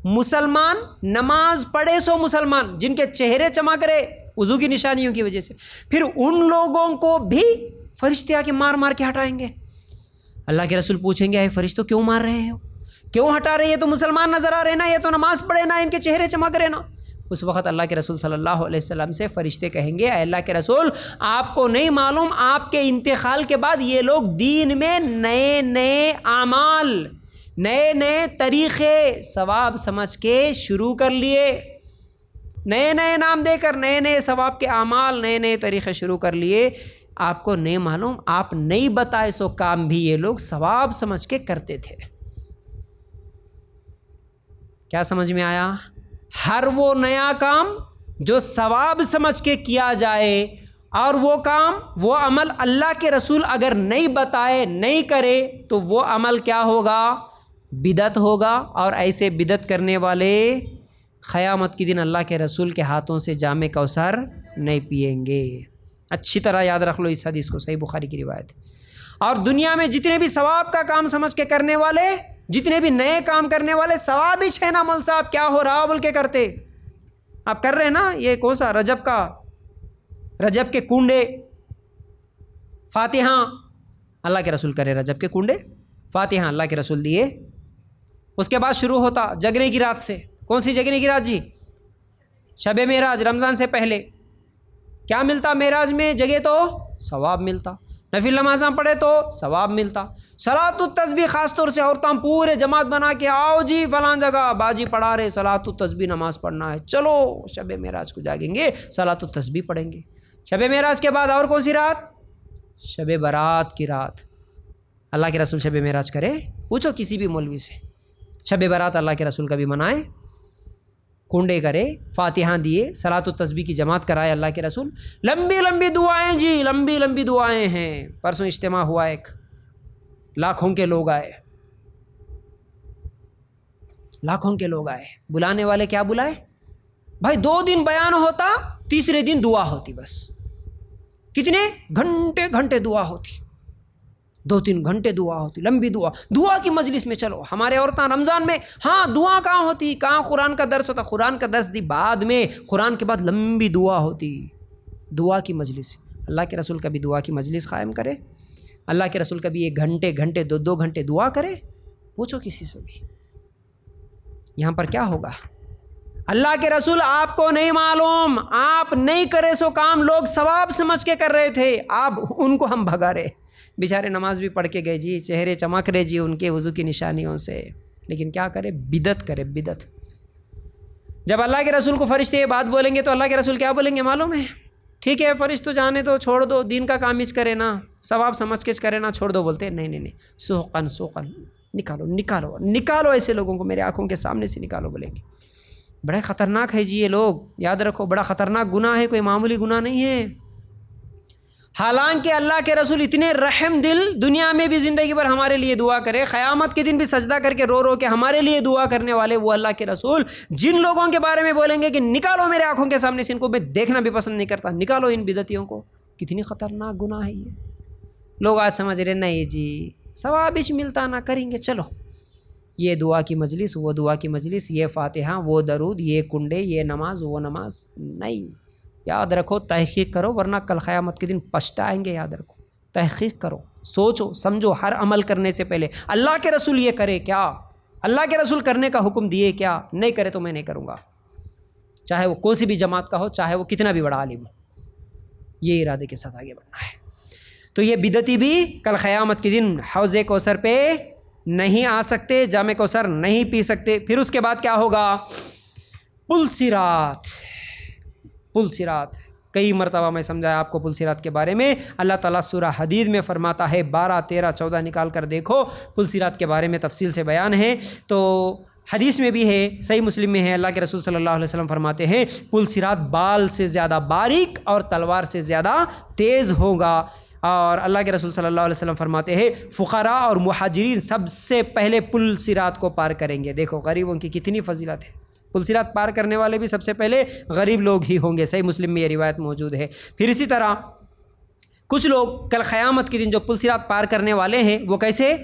مسلمان، نماز پڑھے سو مسلمان جن کے چہرے چمک رہے وضو کی نشانیوں کی وجہ سے، پھر ان لوگوں کو بھی فرشتے آ کے مار مار کے ہٹائیں گے۔ اللہ کے رسول پوچھیں گے اے فرشتوں کیوں مار رہے ہو، کیوں ہٹا رہے ہیں؟ یہ تو مسلمان نظر آ رہے نا، یہ تو نماز پڑھے نا، ان کے چہرے چمک رہے نا۔ اس وقت اللہ کے رسول صلی اللہ علیہ وسلم سے فرشتے کہیں گے اے اللہ کے رسول آپ کو نہیں معلوم آپ کے انتقال کے بعد یہ لوگ دین میں نئے نئے اعمال، نئے نئے طریقے ثواب سمجھ کے شروع کر لیے، نئے نئے نام دے کر نئے نئے ثواب کے اعمال، نئے نئے طریقے شروع کر لیے، آپ کو نہیں معلوم، آپ نہیں بتائے سو کام بھی یہ لوگ ثواب سمجھ کے کرتے تھے۔ کیا سمجھ میں آیا؟ ہر وہ نیا کام جو ثواب سمجھ کے کیا جائے، اور وہ کام وہ عمل اللہ کے رسول اگر نہیں بتائے نہیں کرے تو وہ عمل کیا ہوگا؟ بدعت ہوگا، اور ایسے بدعت کرنے والے قیامت کے دن اللہ کے رسول کے ہاتھوں سے جام کوثر نہیں پئیں گے۔ اچھی طرح یاد رکھ لو اس حدیث کو، صحیح بخاری کی روایت ہے۔ اور دنیا میں جتنے بھی ثواب کا کام سمجھ کے کرنے والے، جتنے بھی نئے کام کرنے والے، ثواب ہی ہے نا مول صاحب کیا ہو رہا بول کے کرتے، آپ کر رہے ہیں نا، یہ کون سا رجب کے کنڈے فاتحہ اللہ کے رسول کرے، رجب کے کنڈے فاتحہ اللہ کے رسول دیے، اس کے بعد شروع ہوتا جگنے کی رات سے۔ کون سی جگنے کی رات جی؟ شب معراج، رمضان سے پہلے کیا ملتا معراج میں؟ جگہ تو ثواب ملتا، نفل نمازاں پڑھے تو ثواب ملتا، صلاۃ التسبیح خاص طور سے عورتاں پورے جماعت بنا کے آؤ جی فلاں جگہ باجی پڑھا رہے صلاۃ التسبیح نماز پڑھنا ہے، چلو شب معراج کو جاگیں گے صلاۃ التسبیح پڑھیں گے۔ شب معراج کے بعد اور کون سی رات؟ شب برات کی رات۔ اللہ کے رسول شب معراج کرے؟ پوچھو کسی بھی مولوی سے، شب برات اللہ کے رسول کا بھی منائے، کنڈے کرے، فاتحہ دیے، صلاۃ التسبیح کی جماعت کرائے اللہ کے رسول، لمبی لمبی دعائیں جی، لمبی لمبی دعائیں ہیں۔ پرسوں اجتماع ہوا ایک، لاکھوں کے لوگ آئے، لاکھوں کے لوگ آئے، بلانے والے کیا بلائے بھائی؟ 2 دن بیان ہوتا، تیسرے دن دعا ہوتی، بس کتنے گھنٹے گھنٹے دعا ہوتی، 2-3 گھنٹے دعا ہوتی، لمبی دعا کی مجلس میں۔ چلو ہمارے عورتیں رمضان میں ہاں دعا کہاں ہوتی، کہاں قرآن کا درس ہوتا، قرآن کا درس دی بعد میں، قرآن کے بعد لمبی دعا ہوتی، دعا کی مجلس۔ اللہ کے رسول کبھی دعا کی مجلس قائم کرے؟ اللہ کے رسول کبھی 1 گھنٹے 2 گھنٹے دعا کرے؟ پوچھو کسی سے بھی۔ یہاں پر کیا ہوگا؟ اللہ کے رسول آپ کو نہیں معلوم، آپ نہیں کرے سو کام لوگ ثواب سمجھ کے کر رہے تھے، آپ ان کو ہم بھگا رہے، بیچارے نماز بھی پڑھ کے گئے جی، چہرے چمک رہے جی ان کے وضو کی نشانیوں سے، لیکن کیا کرے؟ بدعت کرے، بدعت۔ جب اللہ کے رسول کو فرشتے یہ بات بولیں گے تو اللہ کے رسول کیا بولیں گے معلوم ہے؟ ٹھیک ہے فرشتوں جانے دو، چھوڑ دو، دین کا کام اچ کرے نا، ثواب سمجھ کے کرے نا، چھوڑ دو۔ بولتے ہیں نہیں، سوقن نکالو ایسے لوگوں کو میرے آنکھوں کے سامنے سے نکالو، بولیں گے۔ بڑا خطرناک ہے جی یہ لوگ، یاد رکھو بڑا خطرناک گناہ ہے، کوئی معمولی گناہ نہیں ہے۔ حالانکہ اللہ کے رسول اتنے رحم دل، دنیا میں بھی زندگی بھر ہمارے لیے دعا کرے، قیامت کے دن بھی سجدہ کر کے رو رو کے ہمارے لیے دعا کرنے والے وہ اللہ کے رسول، جن لوگوں کے بارے میں بولیں گے کہ نکالو میرے آنکھوں کے سامنے سے، ان کو میں دیکھنا بھی پسند نہیں کرتا، نکالو ان بدعتیوں کو، کتنی خطرناک گناہ ہے یہ۔ لوگ آج سمجھ رہے نہیں جی ثواب ملتا نہ کریں گے، چلو یہ دعا کی مجلس، وہ دعا کی مجلس، یہ فاتحہ، وہ درود، یہ کنڈے، یہ نماز، وہ نماز، نہیں۔ یاد رکھو، تحقیق کرو، ورنہ کل قیامت کے دن پچھتائیں گے۔ یاد رکھو، تحقیق کرو، سوچو سمجھو، ہر عمل کرنے سے پہلے اللہ کے رسول یہ کرے کیا، اللہ کے رسول کرنے کا حکم دیے کیا، نہیں کرے تو میں نہیں کروں گا، چاہے وہ کون سی بھی جماعت کا ہو، چاہے وہ کتنا بھی بڑا عالم ہو۔ یہ ارادے کے ساتھ آگے بڑھنا ہے۔ تو یہ بدعتی بھی کل قیامت کے دن حوض کوثر پہ نہیں آ سکتے، جام کوثر نہیں پی سکتے۔ پھر اس کے بعد کیا ہوگا؟ پل صراط۔ پل صراط کئی مرتبہ میں سمجھایا آپ کو پل صراط کے بارے میں۔ اللہ تعالیٰ سورہ حدید میں فرماتا ہے، 12، 13، 14 نکال کر دیکھو، پل صراط کے بارے میں تفصیل سے بیان ہے۔ تو حدیث میں بھی ہے، صحیح مسلم میں ہے، اللہ کے رسول صلی اللہ علیہ وسلم فرماتے ہیں پل صراط بال سے زیادہ باریک اور تلوار سے زیادہ تیز ہوگا۔ اور اللہ کے رسول صلی اللہ علیہ وسلم فرماتے ہیں فقراء اور مہاجرین سب سے پہلے پل صراط کو پار کریں گے۔ دیکھو غریبوں کی کتنی فضیلت ہے، پل صراط پار کرنے والے بھی سب سے پہلے غریب لوگ ہی ہوں گے، صحیح مسلم میں یہ روایت موجود ہے۔ پھر اسی طرح کچھ لوگ کل قیامت کے دن جو پل صراط پار کرنے والے ہیں وہ کیسے؟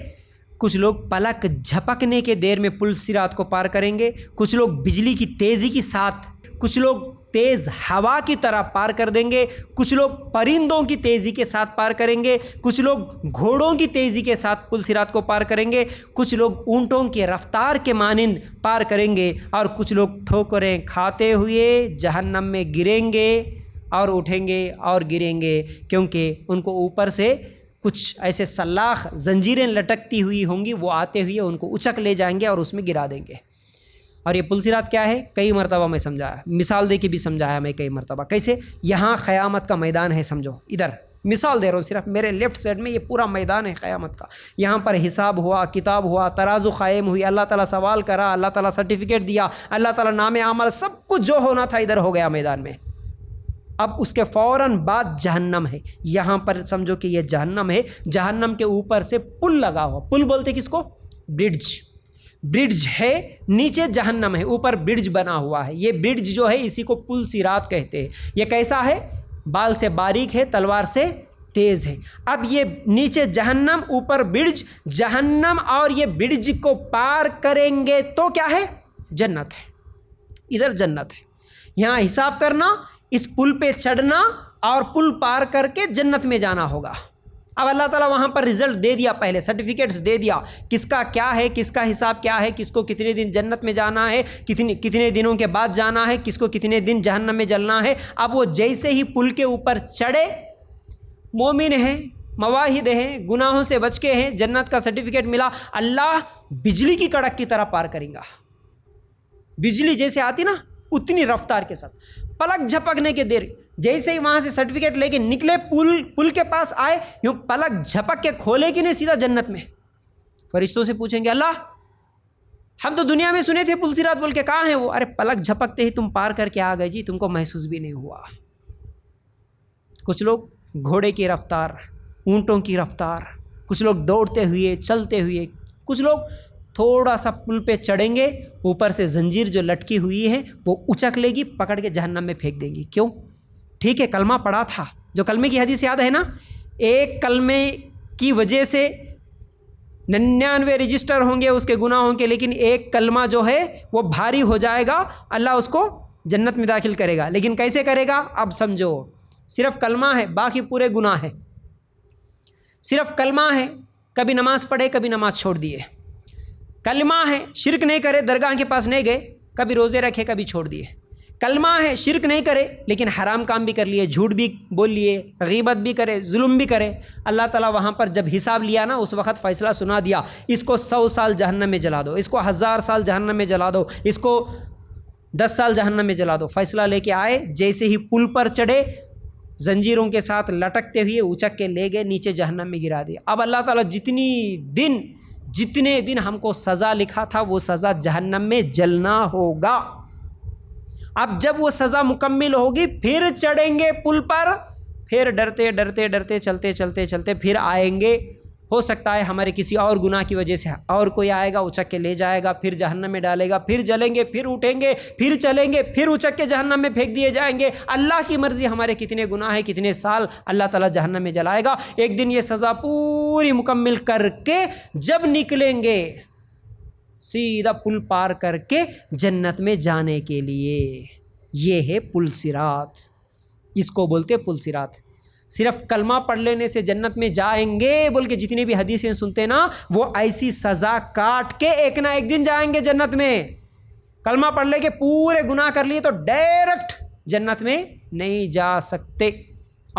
کچھ لوگ پلک جھپکنے کے دیر میں پل صراط کو پار کریں گے، کچھ لوگ بجلی کی تیزی کے ساتھ، کچھ لوگ تیز ہوا کی طرح پار کر دیں گے، کچھ لوگ پرندوں کی تیزی کے ساتھ پار کریں گے، کچھ لوگ گھوڑوں کی تیزی کے ساتھ پل صراط کو پار کریں گے، کچھ لوگ اونٹوں کی رفتار کے مانند پار کریں گے، اور کچھ لوگ ٹھوکریں کھاتے ہوئے جہنم میں گریں گے اور اٹھیں گے اور گریں گے، کیونکہ ان کو اوپر سے کچھ ایسے سلاخ زنجیریں لٹکتی ہوئی ہوں گی، وہ آتے ہوئے ان کو اچک لے جائیں گے اور اس میں گرا دیں گے۔ اور یہ پل صراط کیا ہے؟ کئی مرتبہ میں سمجھایا، مثال دے کے بھی سمجھایا میں کئی مرتبہ۔ کیسے؟ یہاں قیامت کا میدان ہے، سمجھو، ادھر مثال دے رہا ہوں، صرف میرے لیفٹ سائڈ میں یہ پورا میدان ہے قیامت کا۔ یہاں پر حساب ہوا، کتاب ہوا، ترازو قائم ہوئی، اللہ تعالیٰ سوال کرا، اللہ تعالیٰ سرٹیفکیٹ دیا، اللہ تعالیٰ نام عمل، سب کچھ جو ہونا تھا ادھر ہو گیا میدان میں۔ اب اس کے فوراً بعد جہنم ہے، یہاں پر سمجھو کہ یہ جہنم ہے، جہنم کے اوپر سے پل لگا ہوا، پل بولتے کس کو؟ برج۔ برج ہے، نیچے جہنم ہے، اوپر برج بنا ہوا ہے، یہ برج جو ہے اسی کو پل صراط کہتے ہیں۔ یہ کیسا ہے؟ بال سے باریک ہے، تلوار سے تیز ہے۔ اب یہ نیچے جہنم، اوپر برج، جہنم اور یہ برج کو پار کریں گے تو کیا ہے؟ جنت ہے، ادھر جنت ہے۔ یہاں حساب کرنا، اس پل پہ چڑھنا اور پل پار کر کے جنت میں جانا ہوگا۔ اب اللہ تعالیٰ وہاں پر رزلٹ دے دیا، پہلے سرٹیفکیٹس دے دیا، کس کا کیا ہے، کس کا حساب کیا ہے، کس کو کتنے دن جنت میں جانا ہے، کتنے دنوں کے بعد جانا ہے، کس کو کتنے دن جہنم میں جلنا ہے۔ اب وہ جیسے ہی پل کے اوپر چڑھے، مومن ہیں، مواحد ہیں، گناہوں سے بچ کے ہیں، جنت کا سرٹیفکیٹ ملا، اللہ بجلی کی کڑک کی طرح پار کریں گا۔ بجلی جیسے آتی نا اتنی رفتار کے ساتھ، پلک جھپکنے کے دیر، جیسے ہی وہاں سے سرٹیفکیٹ لے کے نکلے، پل کے پاس آئے، یوں پلک جھپک کے کھولے کہ نہیں سیدھا جنت میں۔ فرشتوں سے پوچھیں گے اللہ ہم تو دنیا میں سنے تھے پل صراط بول کے، کہاں ہیں وہ؟ ارے پلک جھپکتے ہی تم پار کر کے آ گئے جی، تم کو محسوس بھی نہیں ہوا۔ کچھ لوگ گھوڑے کی رفتار، اونٹوں کی رفتار، کچھ لوگ دوڑتے ہوئے، چلتے ہوئے، کچھ لوگ تھوڑا سا پل پہ چڑھیں گے، اوپر سے زنجیر جو لٹکی ہوئی ہے وہ اچک لے گی، پکڑ کے جہنم میں پھینک دیں گی۔ کیوں؟ ٹھیک ہے کلمہ پڑھا تھا، جو کلمے کی حدیث یاد ہے نا، ایک کلمے کی وجہ سے 99 رجسٹر ہوں گے اس کے گناہوں کے، لیکن ایک کلمہ جو ہے وہ بھاری ہو جائے گا، اللہ اس کو جنت میں داخل کرے گا۔ لیکن کیسے کرے گا؟ اب سمجھو، صرف کلمہ ہے، باقی پورے گناہ ہے۔ صرف کلمہ ہے، کبھی نماز پڑھے کبھی نماز چھوڑ دیے، کلمہ ہے، شرک نہیں کرے، درگاہ کے پاس نہیں گئے، کبھی روزے رکھے کبھی چھوڑ دیے، کلمہ ہے، شرک نہیں کرے لیکن حرام کام بھی کر لیے، جھوٹ بھی بول لیے، غیبت بھی کرے، ظلم بھی کرے، اللہ تعالیٰ وہاں پر جب حساب لیا نا اس وقت فیصلہ سنا دیا، اس کو 100 سال جہنم میں جلا دو، اس کو 1000 سال جہنم میں جلا دو، اس کو 10 سال جہنم میں جلا دو۔ فیصلہ لے کے آئے، جیسے ہی پل پر چڑھے، زنجیروں کے ساتھ لٹکتے ہوئے اچک کے لے گئے، نیچے جہنم میں گرا دیا۔ اب اللہ تعالیٰ جتنے دن ہم کو سزا لکھا تھا وہ سزا جہنم میں جلنا ہوگا۔ اب جب وہ سزا مکمل ہوگی پھر چڑھیں گے پل پر، پھر ڈرتے ڈرتے ڈرتے چلتے چلتے چلتے پھر آئیں گے۔ ہو سکتا ہے ہمارے کسی اور گناہ کی وجہ سے اور کوئی آئے گا، اچک کے لے جائے گا، پھر جہنم میں ڈالے گا، پھر جلیں گے، پھر اٹھیں گے، پھر چلیں گے، پھر اچک کے جہنم میں پھینک دیے جائیں گے۔ اللہ کی مرضی ہمارے کتنے گناہ ہیں، کتنے سال اللہ تعالیٰ جہنم میں جلائے گا۔ ایک دن یہ سزا پوری مکمل کر کے جب نکلیں گے سیدھا پل پار کر کے جنت میں جانے کے لیے، یہ ہے پل صراط، اس کو بولتے پل صراط۔ صرف کلمہ پڑھ لینے سے جنت میں جائیں گے بول کے جتنی بھی حدیثیں سنتے نا، وہ ایسی سزا کاٹ کے ایک نہ ایک دن جائیں گے جنت میں۔ کلمہ پڑھ لے کے پورے گناہ کر لیے تو ڈائریکٹ جنت میں نہیں جا سکتے،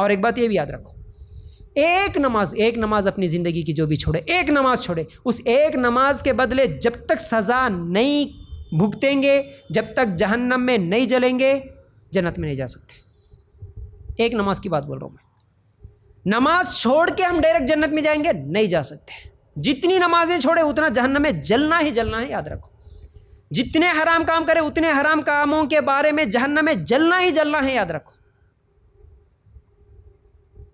اور ایک بات یہ بھی یاد رکھو، ایک نماز اپنی زندگی کی جو بھی چھوڑے، ایک نماز چھوڑے، اس ایک نماز کے بدلے جب تک سزا نہیں بھگتیں گے، جب تک جہنم میں نہیں جلیں گے، جنت میں نہیں جا سکتے۔ ایک نماز کی بات بول رہا ہوں میں، نماز چھوڑ کے ہم ڈائریکٹ جنت میں جائیں گے؟ نہیں جا سکتے۔ جتنی نمازیں چھوڑے اتنا جہنم میں جلنا ہی جلنا ہے، یاد رکھو۔ جتنے حرام کام کرے اتنے حرام کاموں کے بارے میں جہنم میں جلنا ہی جلنا ہے، یاد رکھو۔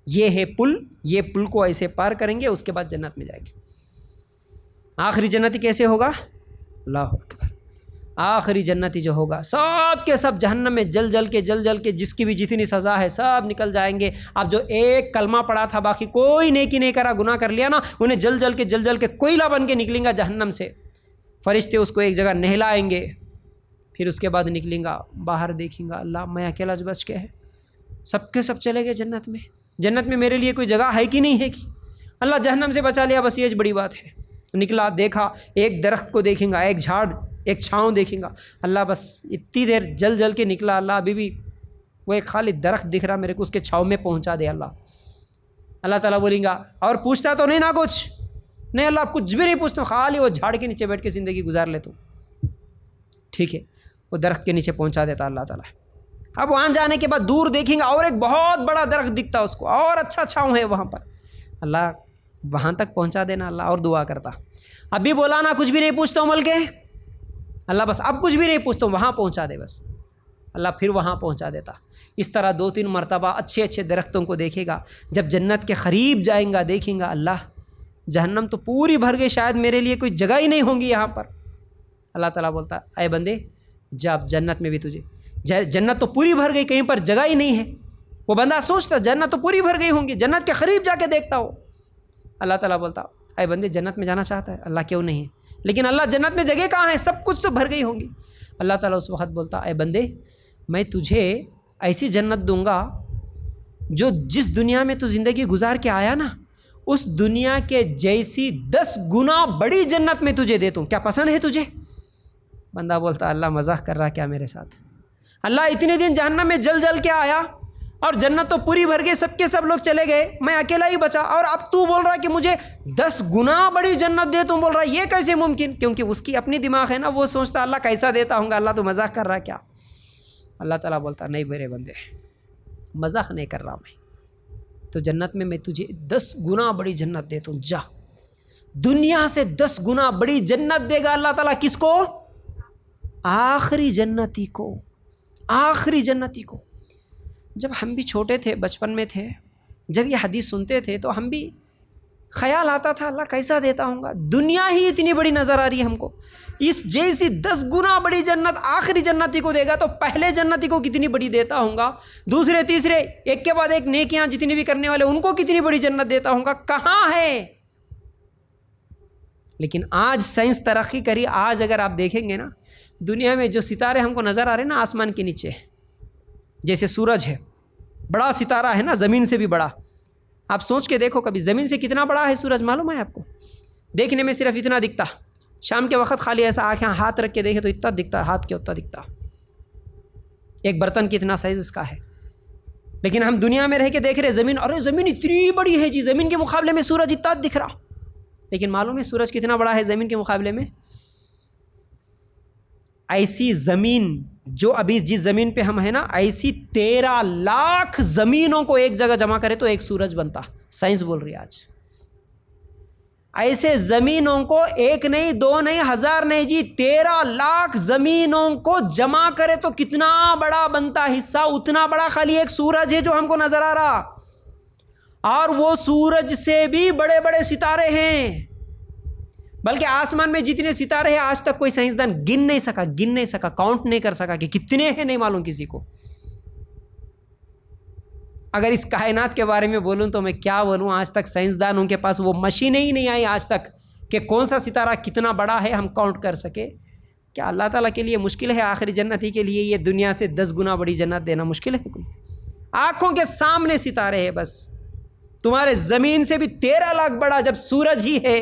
یہ ہے پل، یہ پل کو ایسے پار کریں گے، اس کے بعد جنت میں جائیں گے۔ آخری جنتی کیسے ہوگا؟ اللہ اکبر، آخری جنتی جو ہوگا سب کے سب جہنم میں جل جل کے جس کی بھی جتنی سزا ہے سب نکل جائیں گے۔ اب جو ایک کلمہ پڑا تھا، باقی کوئی نیکی نہیں کرا، گناہ کر لیا نا، انہیں جل جل کے کوئلہ بن کے نکلیں گا جہنم سے۔ فرشتے اس کو ایک جگہ نہلائیں گے، پھر اس کے بعد نکلیں گا باہر، دیکھیں گا اللہ میں اکیلا بچ کے ہے، سب کے سب چلے گئے جنت میں۔ جنت میں میرے لیے کوئی جگہ ہے کہ نہیں ہے کہ اللہ جہنم سے بچا لیا، بس یہ بڑی بات ہے۔ نکلا، دیکھا ایک درخت کو دیکھیں گا، ایک جھاڑ، ایک چھاؤں دیکھیں گا، اللہ بس اتنی دیر جل کے نکلا، اللہ ابھی بھی وہ ایک خالی درخت دکھ رہا میرے کو، اس کے چھاؤں میں پہنچا دے اللہ تعالیٰ بولیں گا، اور پوچھتا تو نہیں نا کچھ؟ نہیں اللہ کچھ بھی نہیں پوچھتا، خالی وہ جھاڑ کے نیچے بیٹھ کے زندگی گزار لے تو ٹھیک ہے، وہ درخت کے نیچے پہنچا دیتا اللہ تعالیٰ۔ اب وہاں جانے کے بعد دور دیکھیں گا اور ایک بہت بڑا درخت دکھتا اس کو، اور اچھا چھاؤں ہے وہاں پر، اللہ وہاں تک پہنچا دینا اللہ، اور دعا کرتا ابھی بولا نا کچھ بھی نہیں پوچھتا ہوں، بلکہ اللہ بس اب کچھ بھی نہیں پوچھتا ہوں، وہاں پہنچا دے بس، اللہ پھر وہاں پہنچا دیتا۔ اس طرح 2-3 مرتبہ اچھے درختوں کو دیکھے گا۔ جب جنت کے قریب جائیں گا دیکھیں گا اللہ جہنم تو پوری بھر گئی، شاید میرے لیے کوئی جگہ ہی نہیں ہوگی یہاں پر۔ اللہ تعالیٰ بولتا اے بندے جب جنت میں بھی تجھے جنت تو پوری بھر گئی، کہیں پر جگہ ہی نہیں ہے۔ وہ بندہ سوچتا جنت تو پوری بھر گئی ہوں گی، جنت کے قریب جا کے دیکھتا ہو، اللہ تعالیٰ بولتا اے بندے جنت میں جانا چاہتا ہے؟ اللہ کیوں نہیں ہے؟ لیکن اللہ جنت میں جگہ کہاں ہے؟ سب کچھ تو بھر گئی ہوں گی۔ اللہ تعالیٰ اس وقت بولتا اے بندے میں تجھے ایسی جنت دوں گا جو جس دنیا میں تو زندگی گزار کے آیا نا، اس دنیا کے جیسی 10 گنا بڑی جنت میں تجھے دیتا ہوں، کیا پسند ہے تجھے؟ بندہ بولتا اللہ مزاق کر رہا کیا میرے ساتھ؟ اللہ اتنے دن جہنم میں جل کے آیا اور جنت تو پوری بھر گئی، سب کے سب لوگ چلے گئے، میں اکیلا ہی بچا، اور اب تو بول رہا کہ مجھے 10 گنا بڑی جنت دے، تم بول رہا یہ کیسے ممکن؟ کیونکہ اس کی اپنی دماغ ہے نا، وہ سوچتا اللہ کیسا دیتا ہوں گا، اللہ تو مزاق کر رہا کیا؟ اللہ تعالیٰ بولتا نہیں میرے بندے مزاق نہیں کر رہا میں، تو جنت میں تجھے 10 گنا بڑی جنت دیتا ہوں، جا۔ دنیا سے 10 گنا بڑی جنت دے گا اللہ تعالیٰ، کس کو؟ آخری جنتی کو، آخری جنتی کو۔ جب ہم بھی چھوٹے تھے، بچپن میں تھے، جب یہ حدیث سنتے تھے تو ہم بھی خیال آتا تھا اللہ کیسا دیتا ہوں گا، دنیا ہی اتنی بڑی نظر آ رہی ہے ہم کو، اس جیسی 10 گنا بڑی جنت آخری جنتی کو دے گا تو پہلے جنتی کو کتنی بڑی دیتا ہوں گا، دوسرے تیسرے ایک کے بعد ایک نیکیاں جتنی بھی کرنے والے ان کو کتنی بڑی جنت دیتا ہوں گا، کہاں ہے؟ لیکن آج سائنس ترقی کری، آج اگر آپ دیکھیں گے نا دنیا میں جو ستارے ہم کو نظر آ رہے ہیں نا آسمان کے نیچے، جیسے سورج ہے بڑا ستارہ ہے نا، زمین سے بھی بڑا، آپ سوچ کے دیکھو کبھی زمین سے کتنا بڑا ہے سورج، معلوم ہے آپ کو؟ دیکھنے میں صرف اتنا دکھتا، شام کے وقت خالی ایسا آنکھیں ہاتھ رکھ کے دیکھے تو اتنا دکھتا، ہاتھ کے اتنا دکھتا، ایک برتن کی اتنا سائز اس کا ہے۔ لیکن ہم دنیا میں رہ کے دیکھ رہے زمین، ارے زمین اتنی بڑی ہے جی، زمین کے مقابلے میں سورج اتنا دکھ رہا، لیکن معلوم ہے سورج کتنا بڑا ہے زمین کے مقابلے میں؟ ایسی زمین جو ابھی جس زمین پہ ہم ہیں نا، ایسی 13 لاکھ زمینوں کو ایک جگہ جمع کرے تو ایک سورج بنتا، سائنس بول رہی ہے آج۔ ایسے زمینوں کو ایک نہیں، 2 نہیں، 1000 نہیں جی، 13 لاکھ زمینوں کو جمع کرے تو کتنا بڑا بنتا حصہ، اتنا بڑا خالی ایک سورج ہے جو ہم کو نظر آ رہا، اور وہ سورج سے بھی بڑے بڑے ستارے ہیں، بلکہ آسمان میں جتنے ستارے ہیں آج تک کوئی سائنسدان گن نہیں سکا، کاؤنٹ نہیں کر سکا کہ کتنے ہیں، نہیں معلوم کسی کو۔ اگر اس کائنات کے بارے میں بولوں تو میں کیا بولوں، آج تک سائنسدانوں کے پاس وہ مشینیں ہی نہیں آئی آج تک کہ کون سا ستارہ کتنا بڑا ہے ہم کاؤنٹ کر سکے۔ کیا اللہ تعالیٰ کے لیے مشکل ہے آخری جنتی کے لیے یہ دنیا سے 10 گنا بڑی جنت دینا مشکل ہے کوئی؟ آنکھوں کے سامنے ستارے ہیں، بس تمہارے زمین سے بھی 13 لاکھ بڑا جب سورج ہی ہے،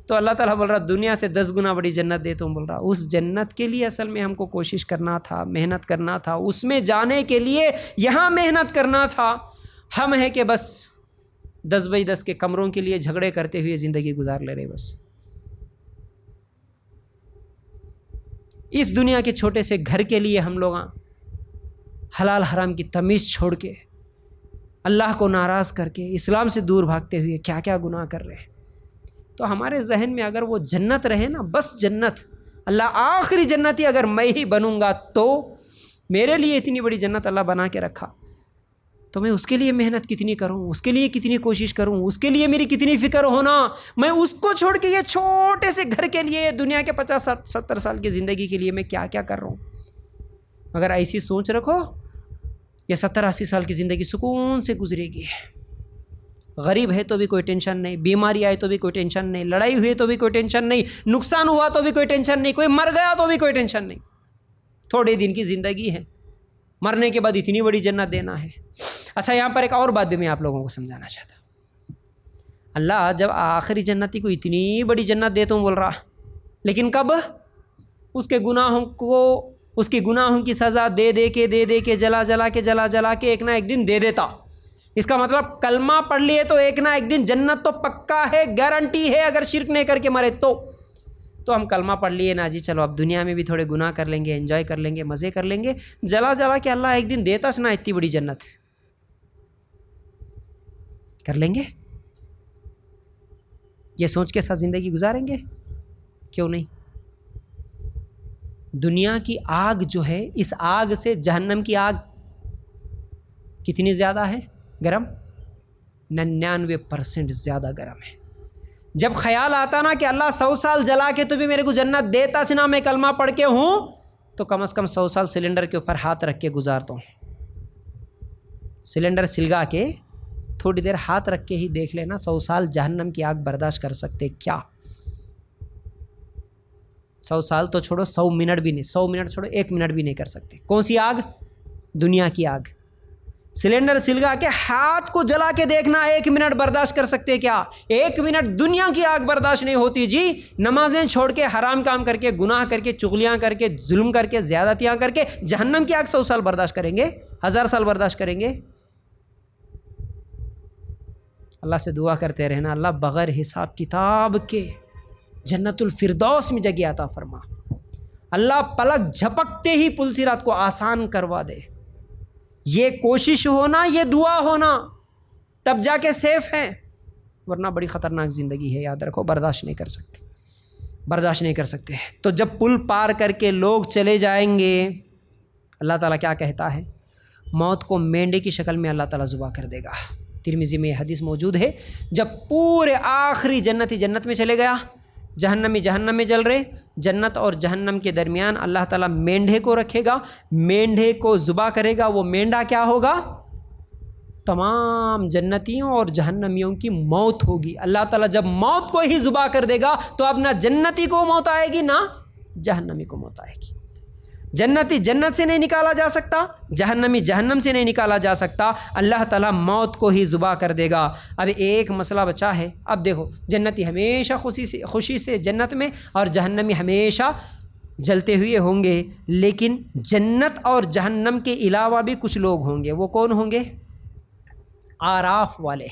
تو اللہ تعالیٰ بول رہا دنیا سے 10 گنا بڑی جنت دے، تم بول رہا اس جنت کے لیے اصل میں ہم کو کوشش کرنا تھا، محنت کرنا تھا، اس میں جانے کے لیے یہاں محنت کرنا تھا، ہم ہیں کہ بس 10 بائی 10 کے کمروں کے لیے جھگڑے کرتے ہوئے زندگی گزار لے رہے. بس اس دنیا کے چھوٹے سے گھر کے لیے ہم لوگ حلال حرام کی تمیز چھوڑ کے، اللہ کو ناراض کر کے، اسلام سے دور بھاگتے ہوئے کیا کیا گناہ کر رہے ہیں. تو ہمارے ذہن میں اگر وہ جنت رہے نا، بس جنت، اللہ آخری جنتی اگر میں ہی بنوں گا تو میرے لیے اتنی بڑی جنت اللہ بنا کے رکھا، تو میں اس کے لیے محنت کتنی کروں، اس کے لیے کتنی کوشش کروں، اس کے لیے میری کتنی فکر ہونا. میں اس کو چھوڑ کے یہ چھوٹے سے گھر کے لیے، دنیا کے 50-70 سال کی زندگی کے لیے میں کیا کیا کر رہا ہوں. اگر ایسی سوچ رکھو، یہ 70-80 سال کی زندگی سکون سے گزرے گی. غریب ہے تو بھی کوئی ٹینشن نہیں، بیماری آئے تو بھی کوئی ٹینشن نہیں، لڑائی ہوئی تو بھی کوئی ٹینشن نہیں، نقصان ہوا تو بھی کوئی ٹینشن نہیں، کوئی مر گیا تو بھی کوئی ٹینشن نہیں. تھوڑے دن کی زندگی ہے، مرنے کے بعد اتنی بڑی جنت دینا ہے. اچھا، یہاں پر ایک اور بات بھی میں آپ لوگوں کو سمجھانا چاہتا ہوں. اللہ جب آخری جنتی کو اتنی بڑی جنت دیتا ہوں بول رہا، لیکن کب؟ اس کے گناہوں کو، اس کی گناہوں کی سزا دے دے کے جلا کے ایک نہ ایک دن دے دیتا. اس کا مطلب کلمہ پڑھ لیے تو ایک نہ ایک دن جنت تو پکا ہے، گارنٹی ہے. اگر شرک نہیں کر کے مرے تو ہم کلمہ پڑھ لیے نا جی، چلو اب دنیا میں بھی تھوڑے گناہ کر لیں گے، انجوائے کر لیں گے، مزے کر لیں گے، جلا کے اللہ ایک دن دیتا سنا اتنی بڑی جنت کر لیں گے. یہ سوچ کے ساتھ زندگی گزاریں گے؟ کیوں نہیں؟ دنیا کی آگ جو ہے، اس آگ سے جہنم کی آگ کتنی زیادہ ہے گرم؟ 99% زیادہ گرم ہے. جب خیال آتا نا کہ اللہ 100 سال جلا کے تو بھی میرے کو جنت دیتا چنا، میں کلمہ پڑھ کے ہوں، تو کم از کم 100 سال سلنڈر کے اوپر ہاتھ رکھ کے گزارتا ہوں. سلنڈر سلگا کے تھوڑی دیر ہاتھ رکھ کے ہی دیکھ لینا 100 سال جہنم کی آگ برداشت کر سکتے کیا؟ 100 سال تو چھوڑو، 100 منٹ بھی نہیں، 100 منٹ چھوڑو، 1 منٹ بھی نہیں کر سکتے. کون سی آگ؟ دنیا کی آگ. سلنڈر سلگا کے ہاتھ کو جلا کے دیکھنا، 1 منٹ برداشت کر سکتے کیا؟ 1 منٹ دنیا کی آگ برداشت نہیں ہوتی جی. نمازیں چھوڑ کے، حرام کام کر کے، گناہ کر کے، چغلیاں کر کے، ظلم کر کے، زیادتیاں کر کے جہنم کی آگ 100 سال برداشت کریں گے؟ 1000 سال برداشت کریں گے؟ اللہ سے دعا کرتے رہنا، اللہ بغیر حساب کتاب کے جنت الفردوس میں جگہ عطا فرما. اللہ پلک جھپکتے ہی پل صراط کو آسان کروا دے. یہ کوشش ہونا، یہ دعا ہونا، تب جا کے سیف ہے، ورنہ بڑی خطرناک زندگی ہے. یاد رکھو، برداشت نہیں کر سکتے. تو جب پل پار کر کے لوگ چلے جائیں گے، اللہ تعالیٰ کیا کہتا ہے؟ موت کو مینڈے کی شکل میں اللہ تعالیٰ ذبح کر دے گا. ترمذی میں یہ حدیث موجود ہے. جب پورے آخری جنتی جنت میں چلے گیا، جہنمی جہنم میں جل رہے، جنت اور جہنم کے درمیان اللہ تعالیٰ مینڈھے کو رکھے گا، مینڈھے کو ذبح کرے گا. وہ مینڈھا کیا ہوگا؟ تمام جنتیوں اور جہنمیوں کی موت ہوگی. اللہ تعالیٰ جب موت کو ہی ذبح کر دے گا تو اب نہ جنتی کو موت آئے گی، نہ جہنمی کو موت آئے گی. جنتی جنت سے نہیں نکالا جا سکتا، جہنمی جہنم سے نہیں نکالا جا سکتا. اللہ تعالیٰ موت کو ہی ذبح کر دے گا. اب ایک مسئلہ بچا ہے. اب دیکھو، جنتی ہمیشہ خوشی سے جنت میں، اور جہنمی ہمیشہ جلتے ہوئے ہوں گے. لیکن جنت اور جہنم کے علاوہ بھی کچھ لوگ ہوں گے. وہ کون ہوں گے؟ آراف والے.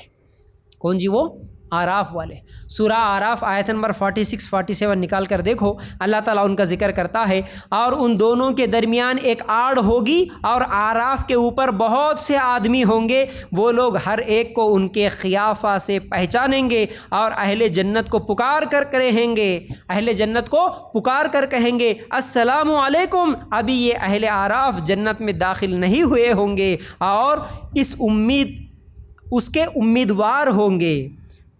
کون جی؟ وہ آراف والے. سورہ آراف آیت نمبر 46-47 نکال کر دیکھو. اللہ تعالیٰ ان کا ذکر کرتا ہے، اور ان دونوں کے درمیان ایک آڑ ہوگی، اور آراف کے اوپر بہت سے آدمی ہوں گے. وہ لوگ ہر ایک کو ان کے قیافہ سے پہچانیں گے، اور اہل جنت کو پکار کر کہیں گے، اہل جنت کو پکار کر کہیں گے السلام علیکم. ابھی یہ اہل آراف جنت میں داخل نہیں ہوئے ہوں گے، اور اس کے امیدوار ہوں گے.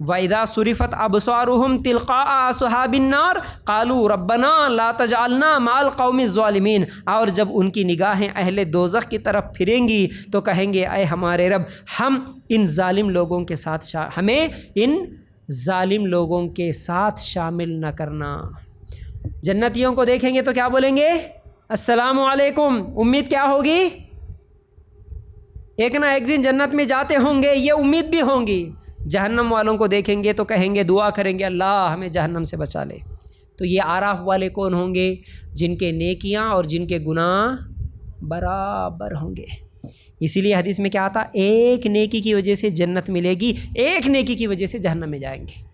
وَإِذَا صُرِفَتْ أَبْصَارُهُمْ تِلْقَاءَ أَصْحَابِ النَّارِ قَالُوا رَبَّنَا لَا تَجْعَلْنَا مَعَ الْقَوْمِ الظَّالِمِينَ. اور جب ان کی نگاہیں اہل دوزخ کی طرف پھریں گی تو کہیں گے اے ہمارے رب، ہمیں ان ظالم لوگوں کے ساتھ شامل نہ کرنا. جنتیوں کو دیکھیں گے تو کیا بولیں گے؟ السلام علیکم. امید کیا ہوگی؟ ایک نہ ایک دن جنت میں جاتے ہوں گے، یہ امید بھی ہوں گی. جہنم والوں کو دیکھیں گے تو کہیں گے، دعا کریں گے اللہ ہمیں جہنم سے بچا لے. تو یہ آراف والے کون ہوں گے؟ جن کے نیکیاں اور جن کے گناہ برابر ہوں گے. اسی لیے حدیث میں کیا آتا؟ ایک نیکی کی وجہ سے جنت ملے گی، ایک نیکی کی وجہ سے جہنم میں جائیں گے۔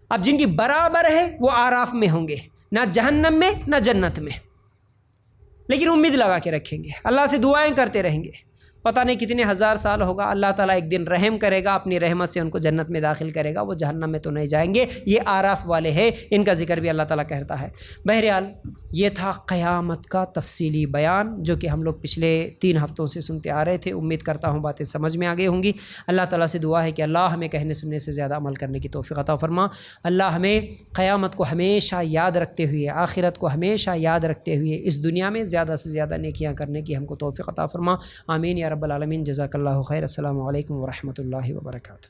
اب جن کی برابر ہے وہ آراف میں ہوں گے، نہ جہنم میں نہ جنت میں، لیکن امید لگا کے رکھیں گے، اللہ سے دعائیں کرتے رہیں گے۔ پتہ نہیں کتنے ہزار سال ہوگا، اللہ تعالیٰ ایک دن رحم کرے گا، اپنی رحمت سے ان کو جنت میں داخل کرے گا، وہ جہنم میں تو نہیں جائیں گے۔ یہ آراف والے ہیں، ان کا ذکر بھی اللہ تعالیٰ کرتا ہے۔ بہرحال یہ تھا قیامت کا تفصیلی بیان جو کہ ہم لوگ پچھلے 3 ہفتوں سے سنتے آ رہے تھے۔ امید کرتا ہوں باتیں سمجھ میں آ گئی ہوں گی۔ اللہ تعالیٰ سے دعا ہے کہ اللہ ہمیں کہنے سننے سے زیادہ عمل کرنے کی توفیق عطا فرما۔ اللہ ہمیں قیامت کو ہمیشہ یاد رکھتے ہوئے، آخرت کو ہمیشہ یاد رکھتے ہوئے اس دنیا میں زیادہ سے زیادہ نیکیاں کرنے کی ہم کو توفیق عطا فرما۔ آمین یا رب العالمین۔ جزاک اللہ خیر۔ السلام علیکم ورحمۃ اللہ وبرکاتہ۔